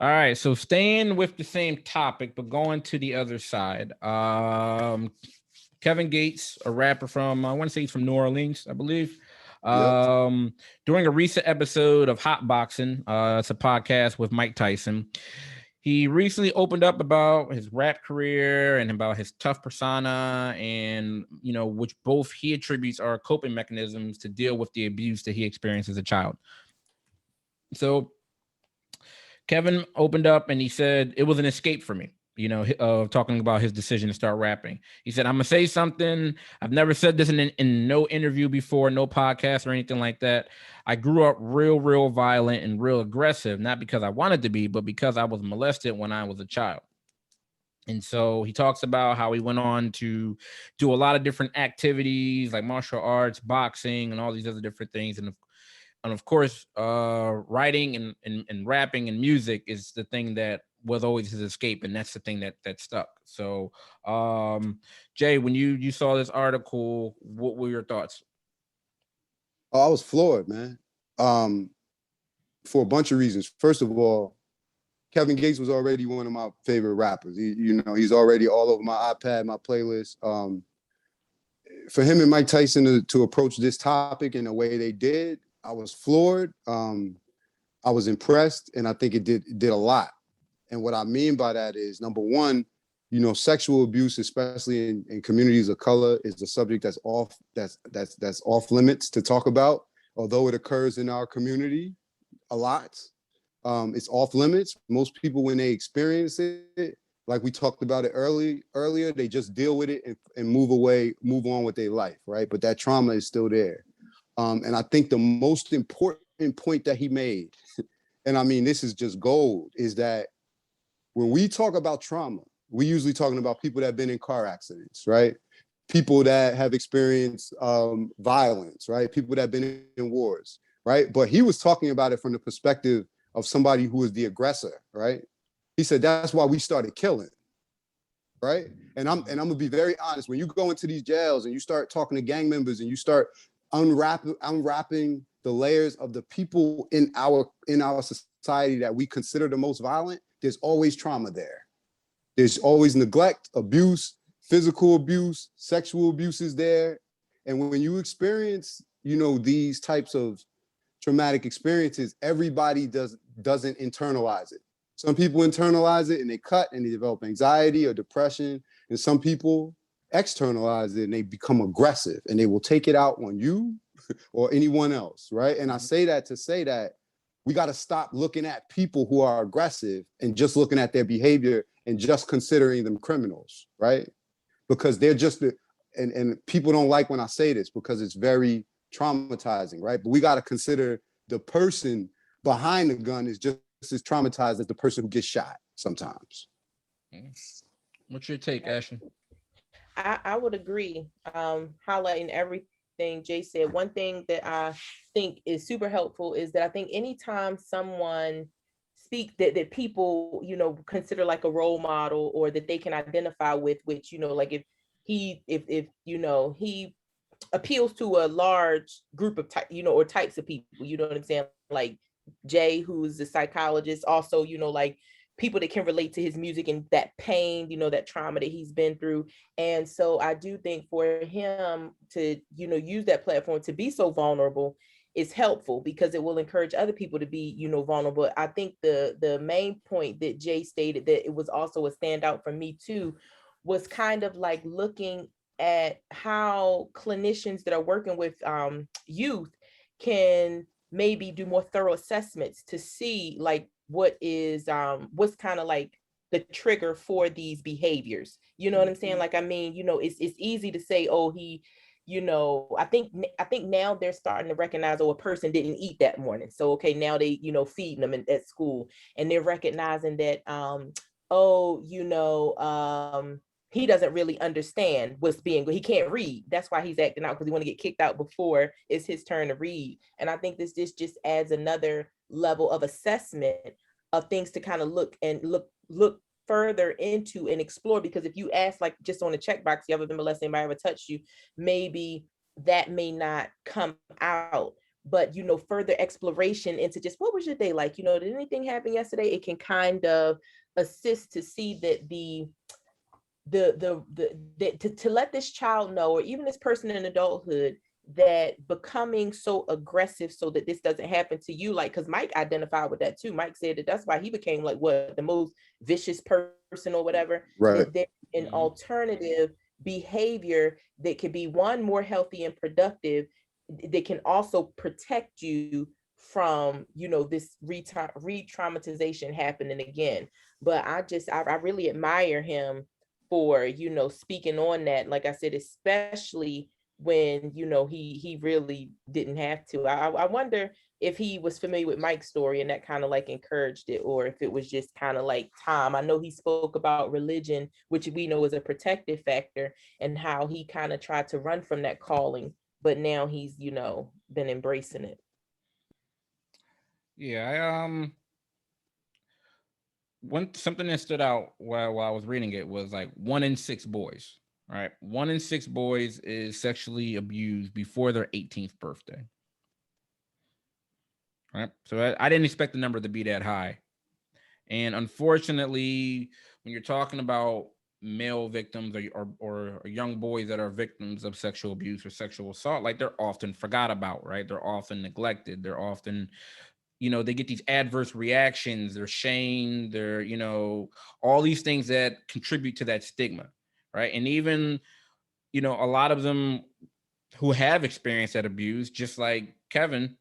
All right. So staying with the same topic, but going to the other side. Kevin Gates, a rapper from, I want to say he's from New Orleans, I believe. During a recent episode of Hot Boxing, it's a podcast with Mike Tyson, he recently opened up about his rap career and about his tough persona, and which both he attributes are coping mechanisms to deal with the abuse that he experienced as a child. So Kevin opened up and he said it was an escape for me, talking about his decision to start rapping. He said, I'm going to say something. I've never said this in no interview before, no podcast or anything like that. I grew up real violent and real aggressive, not because I wanted to be, but because I was molested when I was a child. And so he talks about how he went on to do a lot of different activities like martial arts, boxing, and all these other different things. And of course, writing and rapping and music is the thing that was always his escape, and that's the thing that stuck. So, Jay, when you saw this article, what were your thoughts? Oh, I was floored, man. For a bunch of reasons. First of all, Kevin Gates was already one of my favorite rappers. He's already all over my iPad, my playlist. For him and Mike Tyson to approach this topic in the way they did, I was floored. I was impressed, and I think it did a lot. And what I mean by that is, number one, sexual abuse, especially in communities of color, is a subject that's off limits to talk about. Although it occurs in our community a lot, it's off limits. Most people, when they experience it, like we talked about it earlier, they just deal with it and move on with their life, right? But that trauma is still there. And I think the most important point that he made, and I mean, this is just gold, is that when we talk about trauma, we usually talking about people that have been in car accidents, right? People that have experienced violence, right? People that have been in wars, right? But he was talking about it from the perspective of somebody who is the aggressor, right? He said, that's why we started killing, right? And I'm gonna be very honest, when you go into these jails and you start talking to gang members and you start unwrapping the layers of the people in our society that we consider the most violent, there's always trauma there. There's always neglect, abuse, physical abuse, sexual abuse is there. And when you experience, these types of traumatic experiences, everybody doesn't internalize it. Some people internalize it and they cut and they develop anxiety or depression. And some people externalize it and they become aggressive and they will take it out on you or anyone else, right? And I say that to say that we got to stop looking at people who are aggressive and just looking at their behavior and just considering them criminals, right? Because they're just, and people don't like when I say this because it's very traumatizing, right? But we got to consider the person behind the gun is just as traumatized as the person who gets shot sometimes. What's your take, Ashley? I would agree. Highlighting everything Jay said. One thing that I think is super helpful is that I think anytime someone speaks that people, consider like a role model or that they can identify with, which, like if he appeals to a large group of or types of people, you know what I'm saying? Like Jay, who's a psychologist, also, like people that can relate to his music and that pain, that trauma that he's been through. And so I do think for him to, use that platform to be so vulnerable is helpful because it will encourage other people to be, vulnerable. I think the main point that Jay stated that it was also a standout for me too, was kind of like looking at how clinicians that are working with youth can maybe do more thorough assessments to see like what's kind of like the trigger for these behaviors. You know what I'm saying? Like, I mean, it's easy to say, oh, he, I think now they're starting to recognize, oh, a person didn't eat that morning. So, okay, now they, feeding them at school, and they're recognizing that, he doesn't really understand he can't read. That's why he's acting out, because he want to get kicked out before it's his turn to read. And I think this just adds another level of assessment of things to kind of look further into and explore. Because if you ask, like, just on the checkbox, you ever been molested, anybody ever touched you, maybe that may not come out. But further exploration into just what was your day like, did anything happen yesterday, it can kind of assist to see that to let this child know, or even this person in adulthood, that becoming so aggressive so that this doesn't happen to you, like, because Mike identified with that too. Mike said that that's why he became like the most vicious person or whatever. Right. There's an alternative behavior that could be one more healthy and productive, that can also protect you from this re-traumatization happening again. But I really admire him for speaking on that, like I said, especially when he really didn't have to. I wonder if he was familiar with Mike's story and that kind of like encouraged it, or if it was just kind of like Tom. I know he spoke about religion, which we know is a protective factor, and how he kind of tried to run from that calling, but now he's been embracing it. Yeah, something that stood out while I was reading it was like 1 in 6 boys, right? 1 in 6 boys is sexually abused before their 18th birthday. Right. So I didn't expect the number to be that high. And unfortunately, when you're talking about male victims or young boys that are victims of sexual abuse or sexual assault, like, they're often forgot about, right? They're often neglected. They're often, they get these adverse reactions, they're shamed, they're, all these things that contribute to that stigma, right? And even, a lot of them who have experienced that abuse, just like Kevin,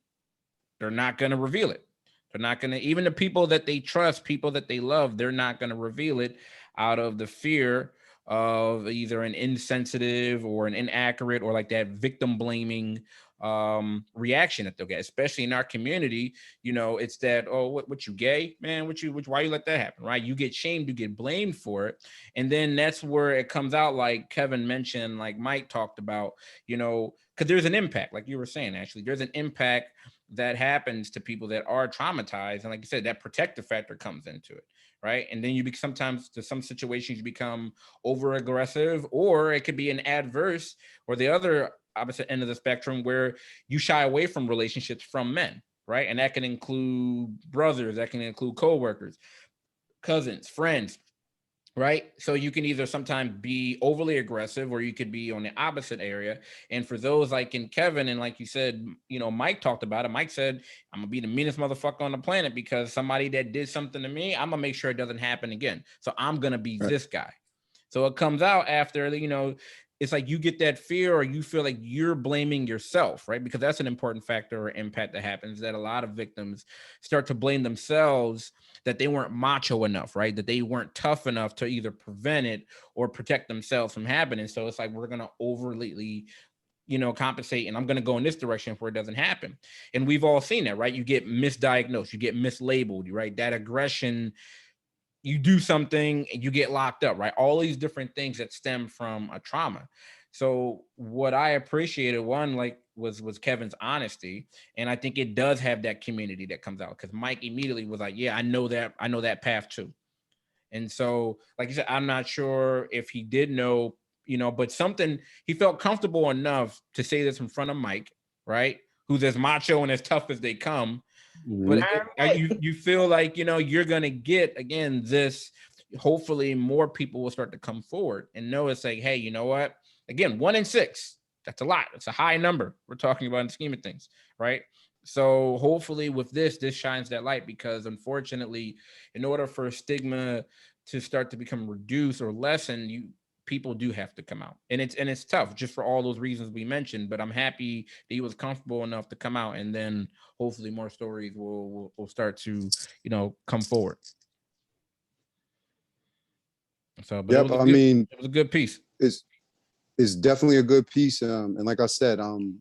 they're not going to reveal it. They're not going to, even the people that they trust, people that they love, they're not going to reveal it out of the fear of either an insensitive or an inaccurate or like that victim blaming reaction that they'll get, especially in our community. It's that, oh, what you gay, man, why you let that happen, right? You get shamed, you get blamed for it. And then that's where it comes out, like Kevin mentioned, like Mike talked about, because there's an impact, like you were saying, actually, there's an impact that happens to people that are traumatized. And like you said, that protective factor comes into it, right? And then sometimes to some situations you become over aggressive, or it could be an adverse, or the other opposite end of the spectrum where you shy away from relationships from men, right? And that can include brothers, that can include coworkers, cousins, friends, right? So you can either sometimes be overly aggressive, or you could be on the opposite area. And for those like in Kevin, and like you said, Mike talked about it. Mike said, I'm gonna be the meanest motherfucker on the planet because somebody that did something to me, I'm gonna make sure it doesn't happen again. So I'm gonna be this guy. So it comes out after, it's like you get that fear, or you feel like you're blaming yourself, right? Because that's an important factor or impact that happens, that a lot of victims start to blame themselves, that they weren't macho enough, right? That they weren't tough enough to either prevent it or protect themselves from happening. So it's like, we're going to overly, compensate, and I'm going to go in this direction where it doesn't happen. And we've all seen that, right? You get misdiagnosed, you get mislabeled, right? That aggression, you do something and you get locked up, right? All these different things that stem from a trauma. So what I appreciated, one, like, was Kevin's honesty. And I think it does have that community that comes out, because Mike immediately was like, yeah, I know that path too. And so, like you said, I'm not sure if he did know, but something, he felt comfortable enough to say this in front of Mike, right? Who's as macho and as tough as they come. But you feel like, you're going to get, again, this, hopefully more people will start to come forward and know, it's like, hey, you know what? Again, 1 in 6, that's a lot. It's a high number we're talking about in the scheme of things, right? So hopefully with this shines that light, because unfortunately, in order for stigma to start to become reduced or lessen, people do have to come out, and it's tough just for all those reasons we mentioned. But I'm happy that he was comfortable enough to come out, and then hopefully more stories will start to come forward. So, but Yep, I mean, it was a good piece. It's definitely a good piece, and like I said, I'm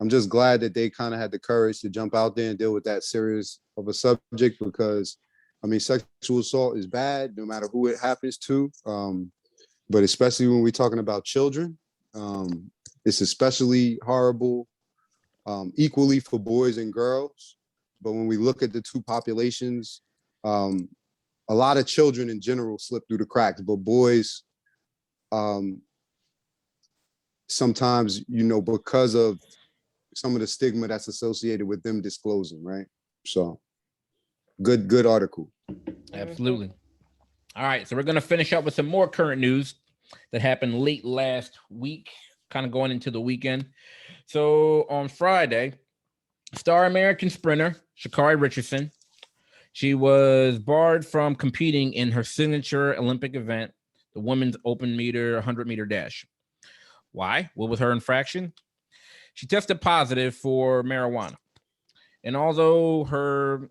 just glad that they kind of had the courage to jump out there and deal with that serious of a subject, because I mean, sexual assault is bad no matter who it happens to. But especially when we're talking about children, it's especially horrible, equally for boys and girls. But when we look at the two populations, a lot of children in general slip through the cracks, but boys, sometimes, because of some of the stigma that's associated with them disclosing, right? So good article. Absolutely. All right, so we're going to finish up with some more current news that happened late last week, kind of going into the weekend. So on Friday, star American sprinter Sha'Carri Richardson, she was barred from competing in her signature Olympic event, the women's open meter 100-meter dash. Why? What was her infraction? She tested positive for marijuana. And although her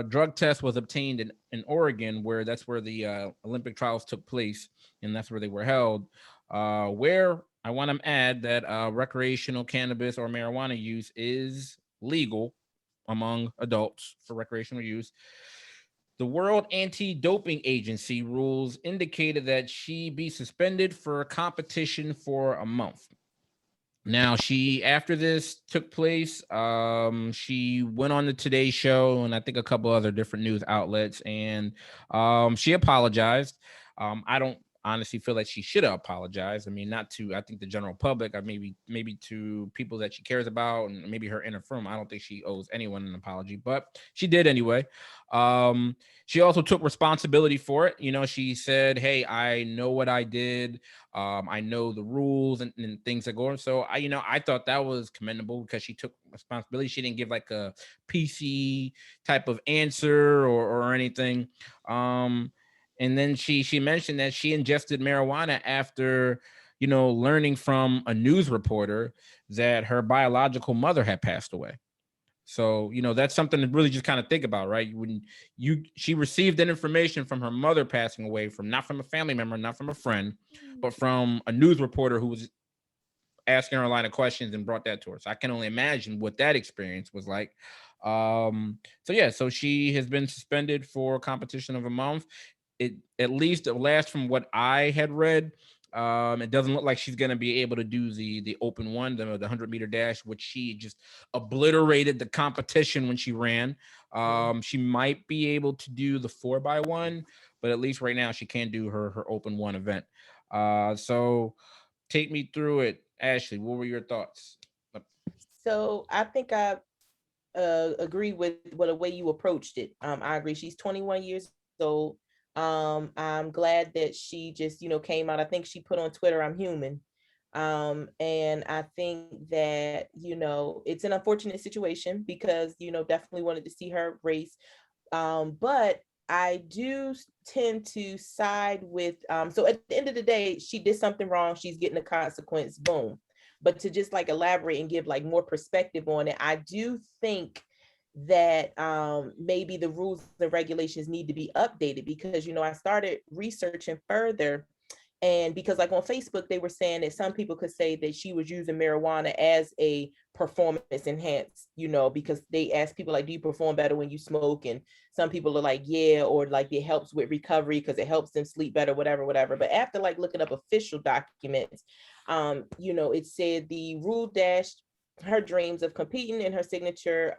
drug test was obtained in Oregon, where that's where the Olympic trials took place, and that's where they were held, where I want to add that recreational cannabis or marijuana use is legal among adults for recreational use. The World Anti-Doping Agency rules indicated that she be suspended for a competition for a month. Now, after this took place, she went on the Today Show and I think a couple other different news outlets, and she apologized. I don't honestly feel like she should have apologized. I mean, not to, I think, the general public, or maybe to people that she cares about and maybe her inner firm. I don't think she owes anyone an apology, but she did anyway. She also took responsibility for it. She said, hey, I know what I did. I know the rules and things that go on. So I thought that was commendable because she took responsibility. She didn't give like a PC type of answer or anything. And then she mentioned that she ingested marijuana after, learning from a news reporter that her biological mother had passed away. So, that's something to really just kind of think about, right? When she received that information from her mother passing away, not from a family member, not from a friend, but from a news reporter who was asking her a line of questions and brought that to her. So I can only imagine what that experience was like. So she has been suspended for a competition of a month. It at least last from what I had read, it doesn't look like she's going to be able to do the open one, the 100-meter dash, which she just obliterated the competition when she ran. She might be able to do the 4x1, but at least right now she can't do her open one event. So take me through it, Ashley. What were your thoughts? So I think I agree with the way you approached it. I agree. She's 21 years old. I'm glad that she just, came out. I think she put on Twitter, I'm human. And I think that, it's an unfortunate situation because, definitely wanted to see her race. But I do tend to side with, so at the end of the day, she did something wrong. She's getting a consequence, boom. But to just like elaborate and give like more perspective on it, I do think that maybe the rules and regulations need to be updated because, I started researching further. And because like on Facebook, they were saying that some people could say that she was using marijuana as a performance enhance, because they ask people like, do you perform better when you smoke? And some people are like, yeah, or like it helps with recovery because it helps them sleep better, whatever. But after like looking up official documents, it said the rule dashed her dreams of competing in her signature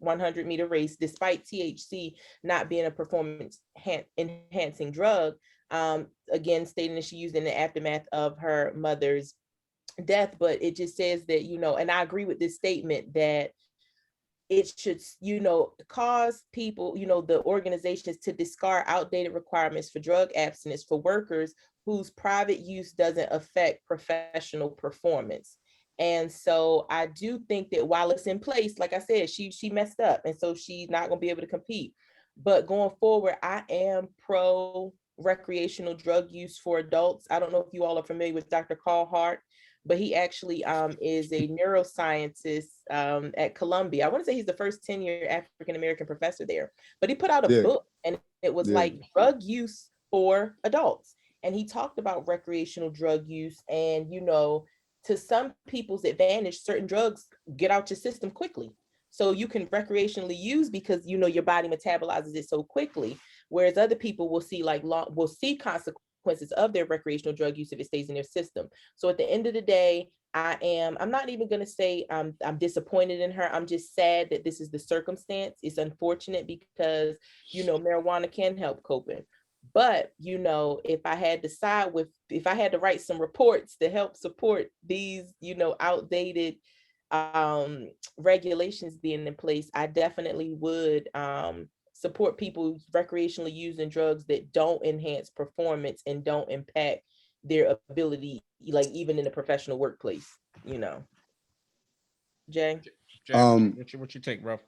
100-meter race, despite THC not being a performance enhancing drug. Again, stating that she used in the aftermath of her mother's death. But it just says that, and I agree with this statement that it should, cause people, the organizations to discard outdated requirements for drug abstinence for workers whose private use doesn't affect professional performance. And so I do think that while it's in place, like I said, she messed up. And so she's not going to be able to compete. But going forward, I am pro recreational drug use for adults. I don't know if you all are familiar with Dr. Carl Hart, but he actually is a neuroscientist at Columbia. I want to say he's the first tenure African-American professor there, but he put out a book, and it was like drug use for adults. And he talked about recreational drug use, and, you know, to some people's advantage, certain drugs get out your system quickly. So you can recreationally use because, you know, your body metabolizes it so quickly. Whereas other people will see will see consequences of their recreational drug use if it stays in their system. So at the end of the day, I'm not even going to say I'm disappointed in her. I'm just sad that this is the circumstance. It's unfortunate because, you know, marijuana can help coping. But, you know, if I had to write some reports to help support these, you know, outdated regulations being in place, I definitely would support people recreationally using drugs that don't enhance performance and don't impact their ability, like even in the professional workplace, you know. Jay, what you take, bro?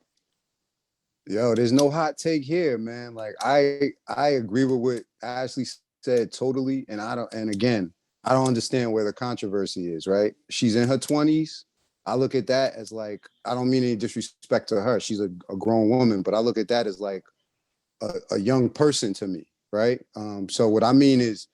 Yo, there's no hot take here, man. Like I agree with what Ashley said totally, and I don't understand where the controversy is, right? She's in her 20s. I look at that as like, I don't mean any disrespect to her. She's a grown woman, but I look at that as like a young person to me, right? So what I mean is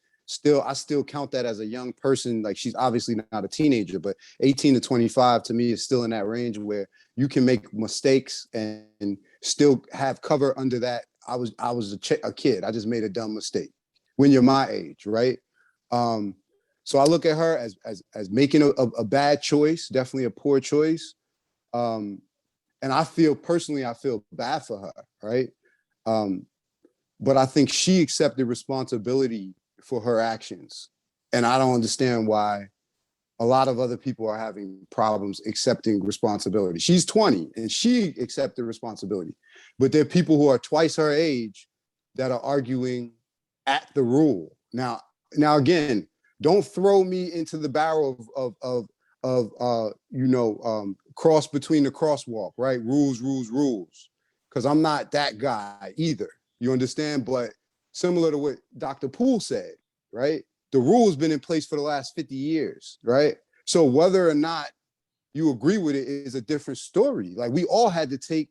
I still count that as a young person. Like she's obviously not a teenager, but 18 to 25 to me is still in that range where you can make mistakes and still have cover under that. I was a kid. I just made a dumb mistake when you're my age, right? So I look at her as making a bad choice, definitely a poor choice. And I feel bad for her, right? But I think she accepted responsibility for her actions. And I don't understand why a lot of other people are having problems accepting responsibility. She's 20 and she accepted responsibility. But there are people who are twice her age that are arguing at the rule. Now again, don't throw me into the barrel of cross between the crosswalk, right? Rules. Because I'm not that guy either. You understand? But similar to what Dr. Poole said, right? The rule's been in place for the last 50 years, right? So whether or not you agree with it is a different story. Like we all had to take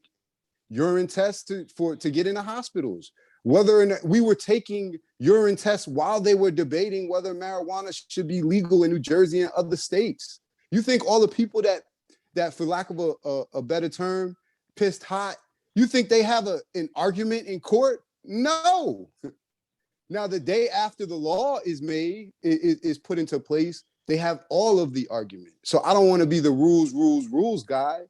urine tests to get into hospitals. Whether or not we were taking urine tests while they were debating whether marijuana should be legal in New Jersey and other states. You think all the people that for lack of a better term, pissed hot, you think they have an argument in court? No. Now, the day after the law is made, is put into place, they have all of the argument. So I don't want to be the rules guy,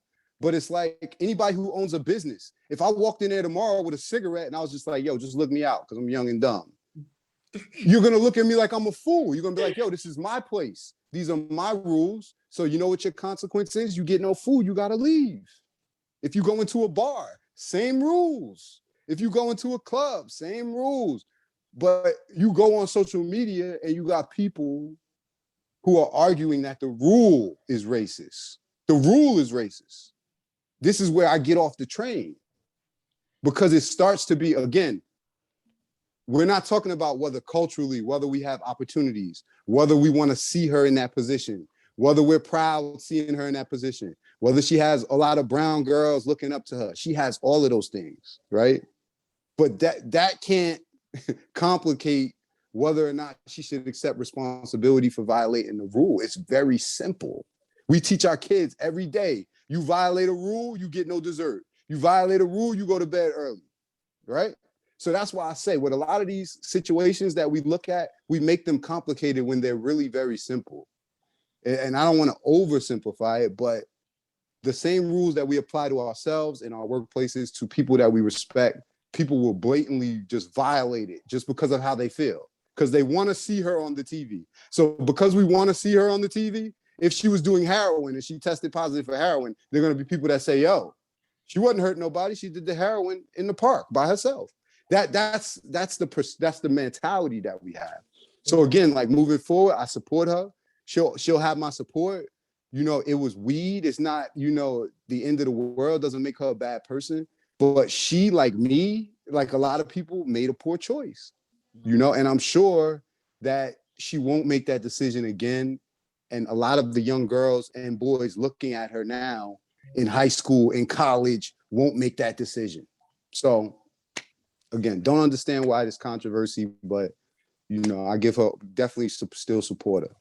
but it's like anybody who owns a business. If I walked in there tomorrow with a cigarette and I was just like, yo, just look me out because I'm young and dumb. You're going to look at me like I'm a fool. You're going to be like, yo, this is my place. These are my rules. So you know what your consequence is? You get no food, you got to leave. If you go into a bar, same rules. If you go into a club, same rules. But you go on social media and you got people who are arguing that the rule is racist. The rule is racist. This is where I get off the train because it starts to be, again, we're not talking about whether culturally, whether we have opportunities, whether we want to see her in that position, whether we're proud seeing her in that position, whether she has a lot of brown girls looking up to her. She has all of those things, right? But that can't complicate whether or not she should accept responsibility for violating the rule. It's very simple. We teach our kids every day. You violate a rule, you get no dessert. You violate a rule, you go to bed early, right? So that's why I say with a lot of these situations that we look at, we make them complicated when they're really very simple. And I don't want to oversimplify it, but the same rules that we apply to ourselves in our workplaces to people that we respect, people will blatantly just violate it just because of how they feel, because they want to see her on the TV. So because we want to see her on the TV, if she was doing heroin and she tested positive for heroin, there are going to be people that say, yo, she wasn't hurting nobody. She did the heroin in the park by herself. That's the mentality that we have. So again, like moving forward, I support her. She'll have my support. You know, it was weed. It's not, you know, the end of the world. Doesn't make her a bad person. But she, like me, like a lot of people, made a poor choice. you know, and I'm sure that she won't make that decision again. And a lot of the young girls and boys looking at her now in high school, in college, won't make that decision. So again, don't understand why this controversy, but you know, I give her definitely still support her.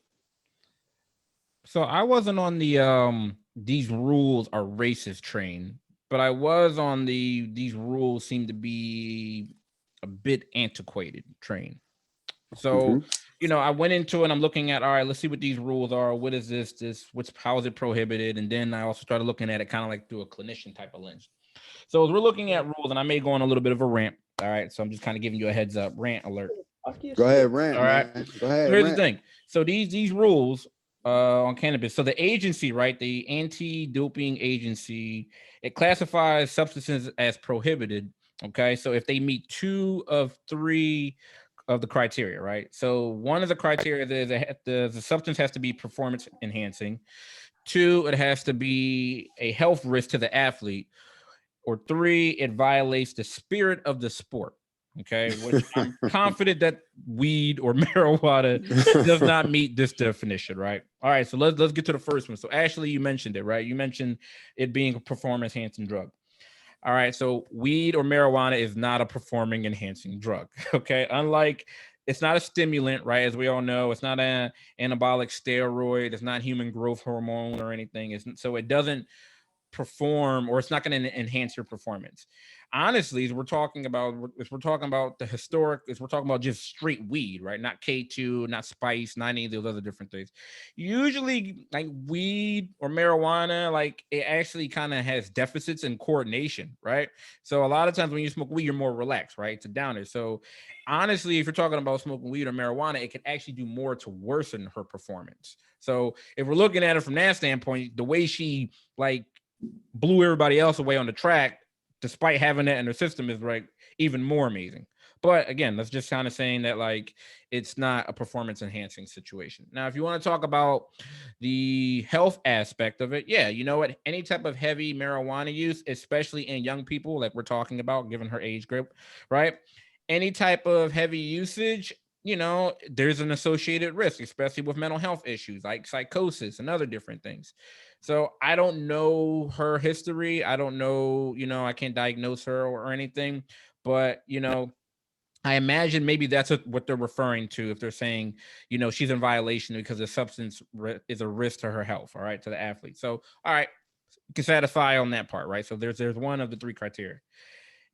So I wasn't on the these rules are racist train, but I was on these rules seem to be a bit antiquated train. So, you know, I went into it, I'm looking at, all right, let's see what these rules are. What is how is it prohibited? And then I also started looking at it kind of like through a clinician type of lens. So as we're looking at rules, and I may go on a little bit of a rant. All right. So I'm just kind of giving you a heads up, rant alert. Go ahead, rant. All right. Man. Go ahead. So here's rant. the thing. So these rules on cannabis. So the agency, right? The anti-doping agency, it classifies substances as prohibited. Okay. So if they meet 2 of 3 of the criteria, right? So one of the criteria is that the substance has to be performance enhancing. 2, it has to be a health risk to the athlete. Or 3, it violates the spirit of the sport. Okay, which I'm confident that weed or marijuana does not meet this definition, right? All right, so let's get to the first one. So Ashley, you mentioned it, right? You mentioned it being a performance enhancing drug. All right, so weed or marijuana is not a performing enhancing drug. Okay, unlike it's not a stimulant, right? As we all know, it's not an anabolic steroid, it's not human growth hormone or anything. So it doesn't perform, or it's not going to enhance your performance. Honestly, as we're talking about the historic, as we're talking about just straight weed, right? Not K2, not spice, not any of those other different things. Usually, like weed or marijuana, like it actually kind of has deficits in coordination, right? So a lot of times when you smoke weed, you're more relaxed, right? It's a downer. So honestly, if you're talking about smoking weed or marijuana, it can actually do more to worsen her performance. So if we're looking at it from that standpoint, the way she like blew everybody else away on the track, despite having that in her system, is like even more amazing. But again, that's just kind of saying that like it's not a performance enhancing situation. Now, if you want to talk about the health aspect of it, yeah, you know what? Any type of heavy marijuana use, especially in young people, like we're talking about, given her age group, right? Any type of heavy usage, you know, there's an associated risk, especially with mental health issues like psychosis and other different things. So I don't know her history. I don't know, you know, I can't diagnose her or anything, but, you know, I imagine maybe that's what they're referring to if they're saying, you know, she's in violation because the substance is a risk to her health, all right, to the athlete. So, all right, you can satisfy on that part, right? So there's one of the 3 criteria.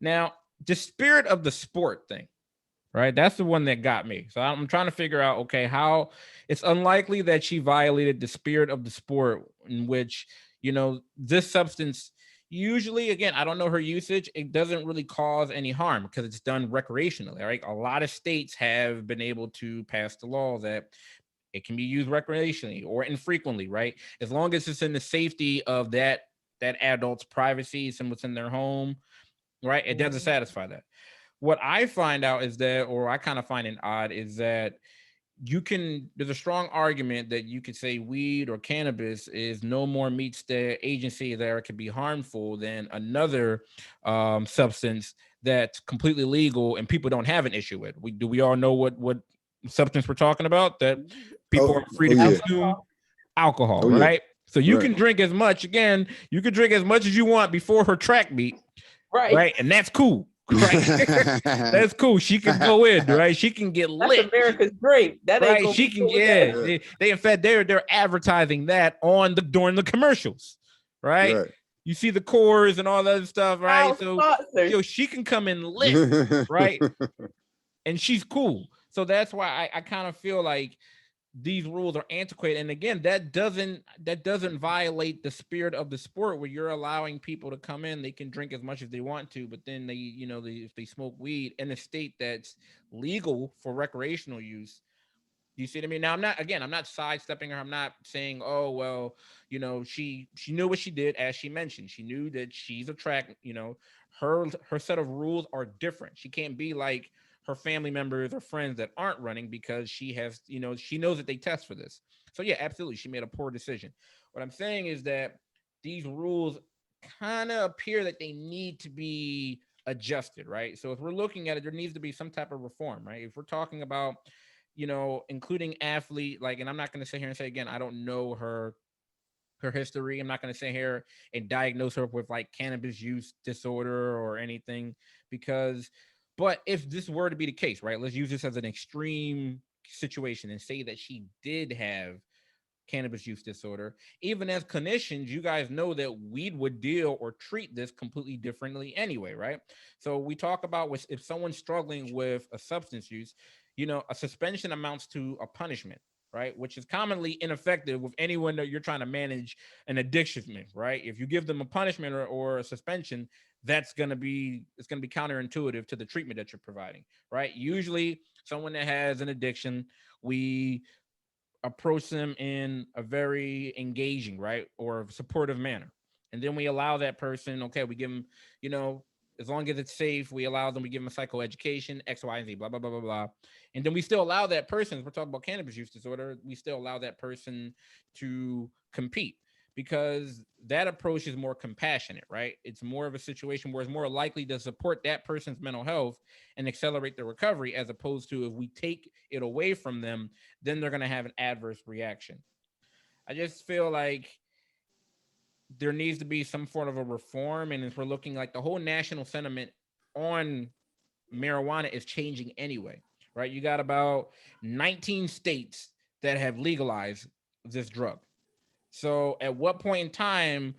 Now, the spirit of the sport thing, right? That's the one that got me. So I'm trying to figure out, okay, how it's unlikely that she violated the spirit of the sport in which, you know, this substance usually, again, I don't know her usage. It doesn't really cause any harm because it's done recreationally, right? A lot of states have been able to pass the law that it can be used recreationally or infrequently, right? As long as it's in the safety of that adult's privacy, someone's in their home, right? It doesn't satisfy that. What I find out is that, or I kind of find it odd, is that there's a strong argument that you could say weed or cannabis is no more meets the agency that it could be harmful than another substance that's completely legal and people don't have an issue with. We all know what substance we're talking about, that people are free to consume? Alcohol, right? So you can drink as much, again, you can drink as much as you want before her track meet, right? And that's cool. Right, that's cool. She can go in, right? She can get lit. That's America's dream. That ain't right. She can get. They in fact they're advertising that during the commercials, right? You see the cores and all that other stuff, right? So she can come in lit, right? And she's cool. So that's why I kind of feel like these rules are antiquated. And again, that doesn't violate the spirit of the sport where you're allowing people to come in, they can drink as much as they want to, but then if they smoke weed in a state that's legal for recreational use. You see what I mean? Now I'm not sidestepping her. I'm not saying, oh, well, you know, she knew what she did, as she mentioned. She knew that she's a track, you know, her set of rules are different. She can't be like her family members or friends that aren't running because she has, you know, she knows that they test for this. So yeah, absolutely. She made a poor decision. What I'm saying is that these rules kind of appear that they need to be adjusted, right? So if we're looking at it, there needs to be some type of reform, right? If we're talking about, including athlete, like, and I'm not going to sit here and say again, I don't know her history. I'm not going to sit here and diagnose her with like cannabis use disorder or anything, but if this were to be the case, right, let's use this as an extreme situation and say that she did have cannabis use disorder. Even as clinicians, you guys know that we would deal or treat this completely differently anyway, right? So we talk about if someone's struggling with a substance use, a suspension amounts to a punishment, right? Which is commonly ineffective with anyone that you're trying to manage an addiction with, right? If you give them a punishment or a suspension, it's going to be counterintuitive to the treatment that you're providing, right? Usually someone that has an addiction, we approach them in a very engaging, right, or supportive manner. And then we allow that person, okay, we give them, as long as it's safe, we give them a psychoeducation, X, Y, and Z, blah, blah, blah, blah, blah. And then we still allow that person, if we're talking about cannabis use disorder, we still allow that person to compete, because that approach is more compassionate, right? It's more of a situation where it's more likely to support that person's mental health and accelerate their recovery, as opposed to if we take it away from them, then they're going to have an adverse reaction. I just feel like there needs to be some sort of a reform. And if we're looking, like, the whole national sentiment on marijuana is changing anyway, right? You got about 19 states that have legalized this drug. So at what point in time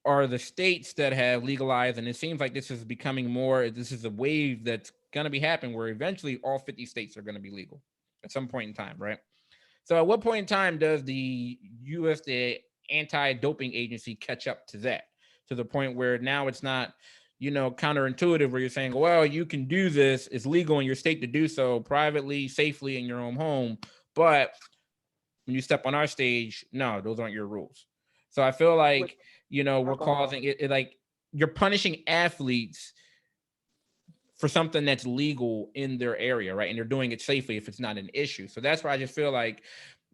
are the states that have legalized, and it seems like this is a wave that's going to be happening where eventually all 50 states are going to be legal at some point in time, right? So at what point in time does the the anti-doping agency, catch up to that, to the point where now it's not, counterintuitive, where you're saying, well, you can do this, it's legal in your state to do so privately, safely in your own home, but when you step on our stage, no, those aren't your rules. So I feel like, we're causing it like you're punishing athletes for something that's legal in their area, right? And they're doing it safely if it's not an issue. So that's why I just feel like,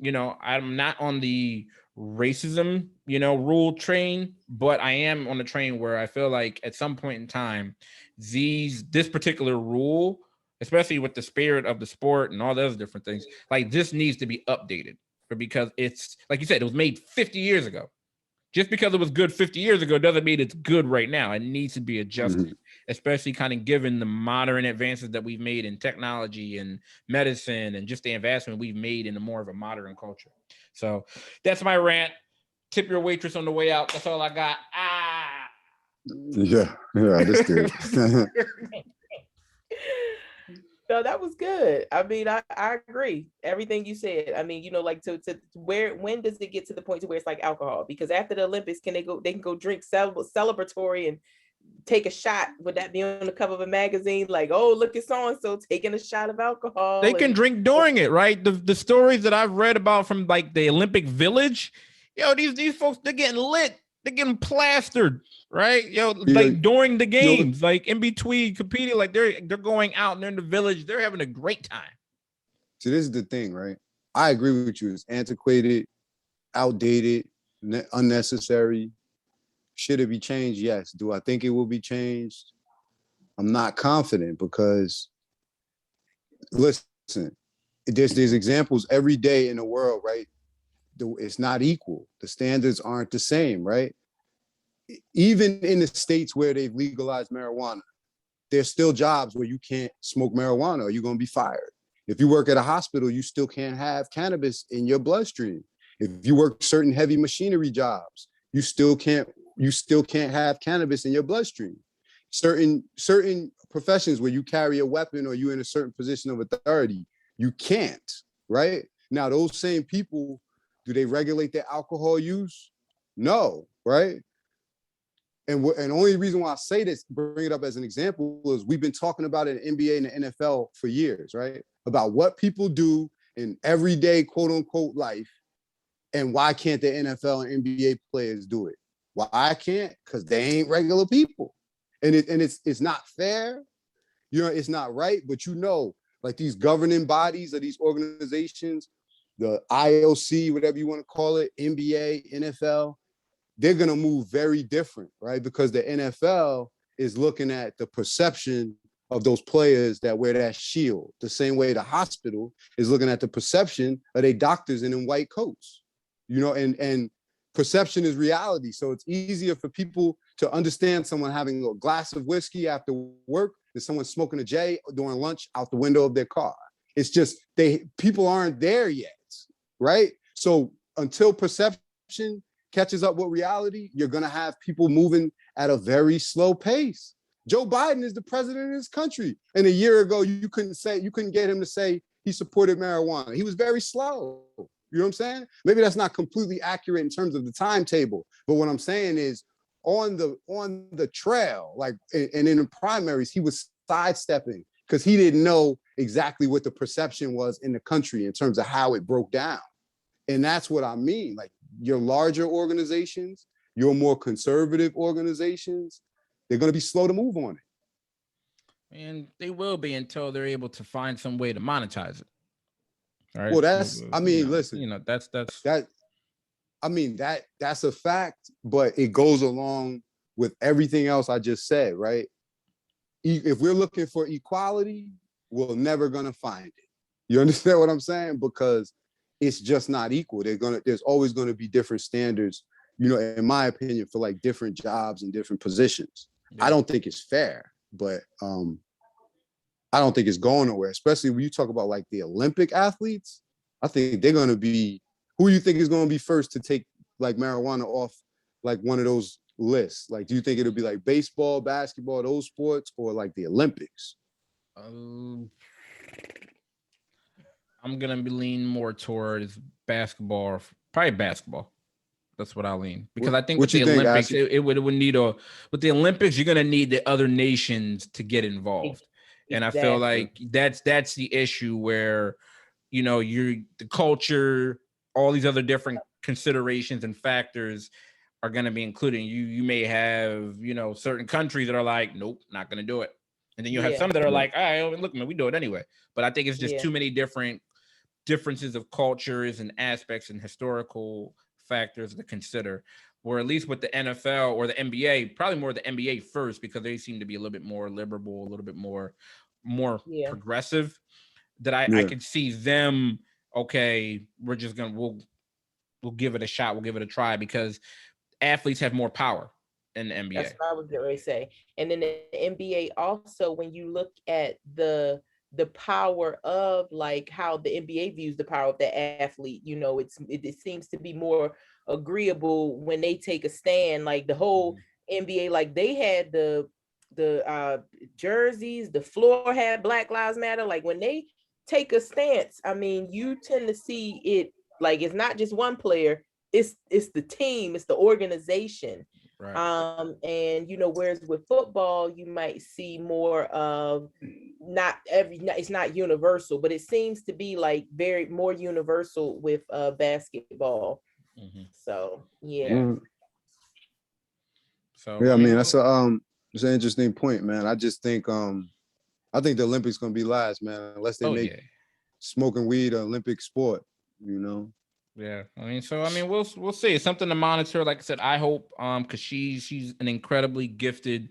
I'm not on the racism, rule train, but I am on the train where I feel like at some point in time, this particular rule, especially with the spirit of the sport and all those different things, like, this needs to be updated, because it's, like you said, it was made 50 years ago. Just because it was good 50 years ago doesn't mean it's good right now. It needs to be adjusted, especially kind of given the modern advances that we've made in technology and medicine, and just the advancement we've made in a more of a modern culture. So that's my rant. Tip your waitress on the way out. That's all I got. Yeah, that's good. No, that was good. I mean, I agree. Everything you said. I mean, like to when does it get to the point to where it's like alcohol? Because after the Olympics, they can go drink celebratory and take a shot. Would that be on the cover of a magazine? Like, oh, look at so-and-so taking a shot of alcohol. They can drink during it, right? The stories that I've read about from like the Olympic Village, these folks, they're getting lit. They're getting plastered, right? Like during the games, like in between competing, like they're going out and they're in the village. They're having a great time. So this is the thing, right? I agree with you. It's antiquated, outdated, unnecessary. Should it be changed? Yes. Do I think it will be changed? I'm not confident, because listen, there's examples every day in the world, right? It's not equal. The standards aren't the same, right? Even in the states where they've legalized marijuana, there's still jobs where you can't smoke marijuana or you're going to be fired. If you work at a hospital, you still can't have cannabis in your bloodstream. If you work certain heavy machinery jobs, you still can't have cannabis in your bloodstream. Certain professions where you carry a weapon or you're in a certain position of authority, you can't, right? Now, those same people, do they regulate their alcohol use? No, right? And only reason why I say this, bring it up as an example, is we've been talking about it in NBA and the NFL for years, right? About what people do in everyday quote unquote life, and why can't the NFL and NBA players do it? Why I can't? Because they ain't regular people, and it's not fair. It's not right. But like these governing bodies of these organizations, the IOC, whatever you want to call it, NBA, NFL, they're going to move very different, right? Because the NFL is looking at the perception of those players that wear that shield, the same way the hospital is looking at the perception of their doctors in them white coats, and perception is reality. So it's easier for people to understand someone having a glass of whiskey after work than someone smoking a J during lunch out the window of their car. It's just people aren't there yet, right? So until perception catches up with reality, you're gonna have people moving at a very slow pace. Joe Biden is the president of this country. And a year ago, you couldn't get him to say he supported marijuana. He was very slow. You know what I'm saying? Maybe that's not completely accurate in terms of the timetable. But what I'm saying is on the trail, like, and in the primaries, he was sidestepping because he didn't know exactly what the perception was in the country in terms of how it broke down. And that's what I mean. Like, your larger organizations, your more conservative organizations, they're going to be slow to move on it. And they will be until they're able to find some way to monetize it. All right. Well, listen, that's a fact, but it goes along with everything else I just said, right? If we're looking for equality, we're never going to find it. You understand what I'm saying? Because it's just not equal. There's always going to be different standards, in my opinion, for like different jobs and different positions. Yeah. I don't think it's fair, but I don't think it's going nowhere, especially when you talk about like the Olympic athletes. I think they're going to be, who you think is going to be first to take like marijuana off like one of those lists? Like, do you think it'll be like baseball, basketball, those sports, or like the Olympics? I'm going to be leaning more towards basketball, probably basketball. That's what I lean, because I think with the Olympics, it would need with the Olympics, you're going to need the other nations to get involved. Exactly. And I feel like that's the issue where, the culture, all these other different considerations and factors are going to be included. You may have, certain countries that are like, nope, not going to do it. And then you have some that are like, all right, look, man, we do it anyway. But I think it's just too many differences of cultures and aspects and historical factors to consider. Or at least with the NFL or the NBA, probably more the NBA first, because they seem to be a little bit more liberal, a little bit more progressive. That I could see them. Okay, we're just we'll give it a shot. We'll give it a try, because athletes have more power in the NBA. That's what I was going to say. And then the NBA also, when you look at the power of like how the NBA views the power of the athlete, it seems to be more agreeable when they take a stand. Like the whole NBA, like they had the jerseys, the floor had Black Lives Matter. Like when they take a stance, I mean, you tend to see it, like it's not just one player, it's the team, it's the organization. Right. And whereas with football, you might see more of it's not universal, but it seems to be like very more universal with basketball. Mm-hmm. So So I mean, that's it's an interesting point, man. I just think I think the Olympics gonna be last, man, unless they make smoking weed an Olympic sport, Yeah, we'll see. It's something to monitor. Like I said, I hope because she's an incredibly gifted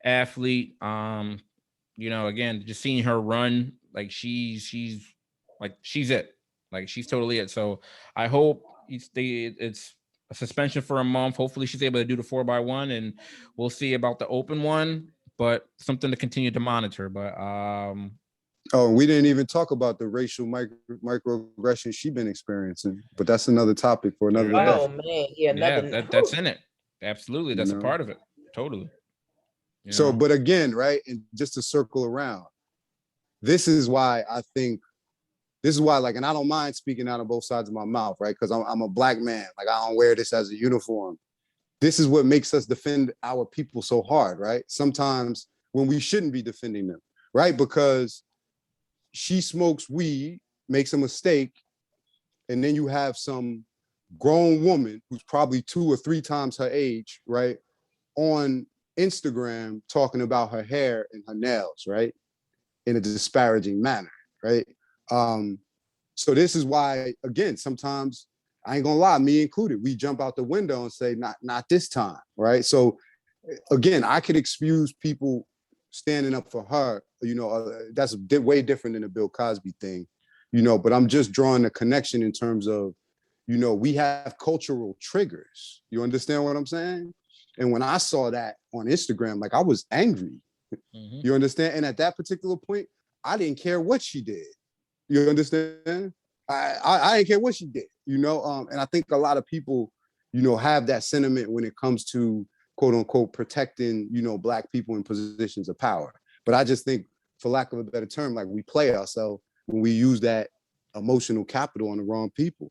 athlete. Again, just seeing her run, like she's it. Like she's totally it. So I hope it's a suspension for a month. Hopefully she's able to do the 4x1, and we'll see about the open one. But something to continue to monitor. But we didn't even talk about the racial microaggression she's been experiencing, but that's another topic for another day. Oh man, that's in it. Absolutely, that's a part of it. Totally. So, but again, right, and just to circle around, this is why, like, and I don't mind speaking out of both sides of my mouth, right? Because I'm a Black man. Like, I don't wear this as a uniform. This is what makes us defend our people so hard, right? Sometimes when we shouldn't be defending them, right? Because she smokes weed, makes a mistake, and then you have some grown woman who's probably 2 or 3 times her age, right, on Instagram talking about her hair and her nails, right, in a disparaging manner, right? So this is why, again, sometimes, I ain't gonna lie, me included, we jump out the window and say, not this time, right? So again, I could excuse people standing up for her, that's way different than the Bill Cosby thing, but I'm just drawing a connection in terms of, we have cultural triggers. You understand what I'm saying? And when I saw that on Instagram, like I was angry. Mm-hmm. You understand? And at that particular point, I didn't care what she did. You understand? I didn't care what she did, and I think a lot of people, have that sentiment when it comes to quote unquote protecting, Black people in positions of power. But I just think, for lack of a better term, like we play ourselves when we use that emotional capital on the wrong people.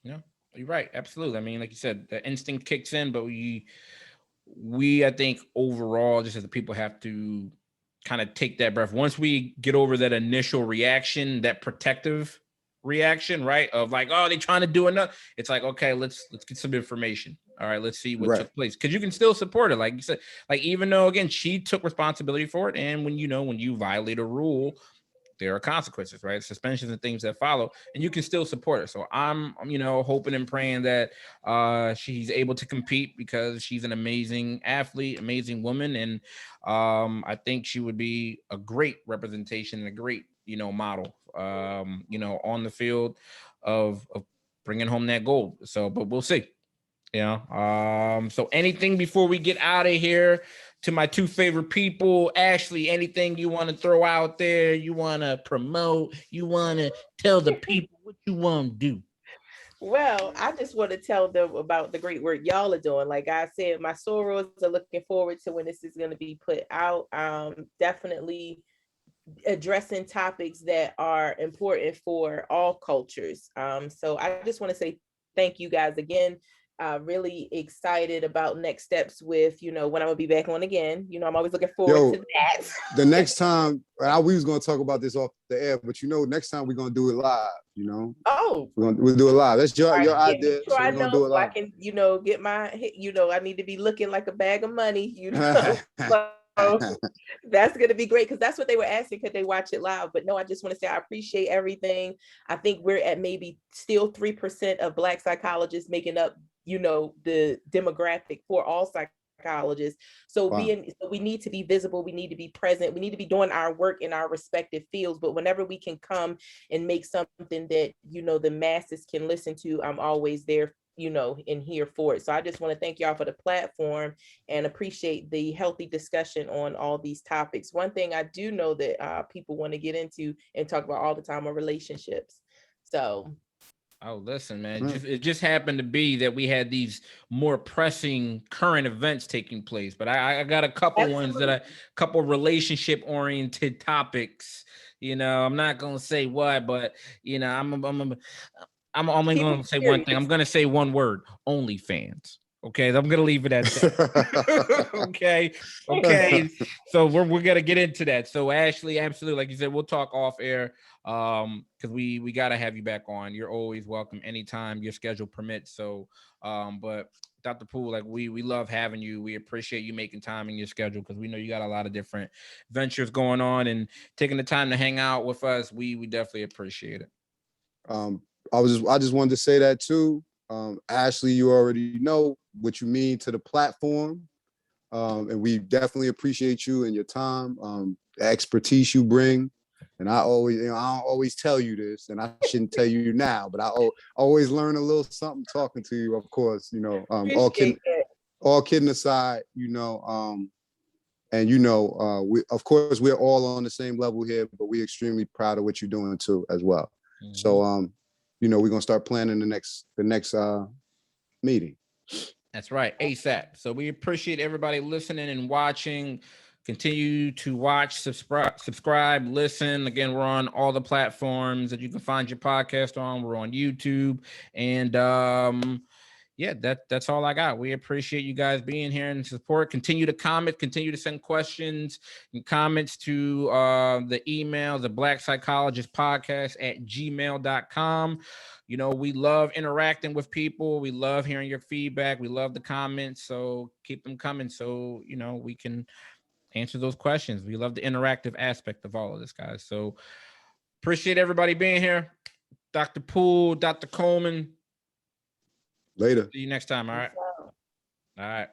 Yeah, you're right. Absolutely. I mean, like you said, the instinct kicks in, but we I think overall, just as the people, have to kind of take that breath. Once we get over that initial reaction, that protective reaction, right? Of like, oh, they trying to do enough. It's like, okay, let's get some information. All right, let's see what took place. Because you can still support it. Like you said, like even though, again, she took responsibility for it. And when you violate a rule, there are consequences, right? Suspensions and things that follow, and you can still support her. So I'm hoping and praying that she's able to compete, because she's an amazing athlete, amazing woman. And I think she would be a great representation and a great, model, on the field of bringing home that gold. So, but we'll see. So anything before we get out of here, to my two favorite people, Ashley, anything you want to throw out there, you want to promote, you want to tell the people what you want to do? Well, I just want to tell them about the great work y'all are doing. Like I said, my sorors are looking forward to when this is going to be put out. Definitely addressing topics that are important for all cultures. So I just want to say thank you guys again. Really excited about next steps with, when I'm gonna be back on again. I'm always looking forward to that. The next time, we was gonna talk about this off the air, but next time we're gonna do it live. Oh, we'll do it live. That's your idea. So I know so I can, get my, I need to be looking like a bag of money. So that's going to be great, because that's what they were asking, could they watch it live? But no, I just want to say I appreciate everything. I think we're at maybe still 3% of Black psychologists making up, the demographic for all psychologists. So we need to be visible, we need to be present, we need to be doing our work in our respective fields. But whenever we can come and make something that, the masses can listen to, I'm always there, in here for it. So I just want to thank y'all for the platform and appreciate the healthy discussion on all these topics. One thing I do know that people want to get into and talk about all the time are relationships. So. Oh, listen, man, it just happened to be that we had these more pressing current events taking place, but I got a couple ones couple relationship oriented topics. I'm not going to say what, but I'm only going to say one thing. I'm going to say one word: OnlyFans. Okay, I'm going to leave it at that. Okay. So we're going to get into that. So Ashley, absolutely, like you said, we'll talk off air, because we got to have you back on. You're always welcome anytime your schedule permits. So, but Dr. Poole, like we love having you. We appreciate you making time in your schedule, because we know you got a lot of different ventures going on, and taking the time to hang out with us. We definitely appreciate it. I just wanted to say that too. Ashley, you already know what you mean to the platform. And we definitely appreciate you and your time, the expertise you bring. And I always, I don't always tell you this, and I shouldn't tell you now, but I always learn a little something talking to you, of course, all kidding aside, and we, of course, we're all on the same level here, but we're extremely proud of what you're doing too, as well. Mm-hmm. So, we're gonna start planning the next meeting. That's right, ASAP. So we appreciate everybody listening and watching. Continue to watch, subscribe, listen. Again, we're on all the platforms that you can find your podcast on. We're on YouTube, and that's all I got. We appreciate you guys being here and support. Continue to comment, continue to send questions and comments to the email, the Black Psychologist Podcast @gmail.com. We love interacting with people. We love hearing your feedback. We love the comments. So keep them coming, so we can answer those questions. We love the interactive aspect of all of this, guys. So appreciate everybody being here. Dr. Poole, Dr. Coleman. Later. See you next time. All right. All right.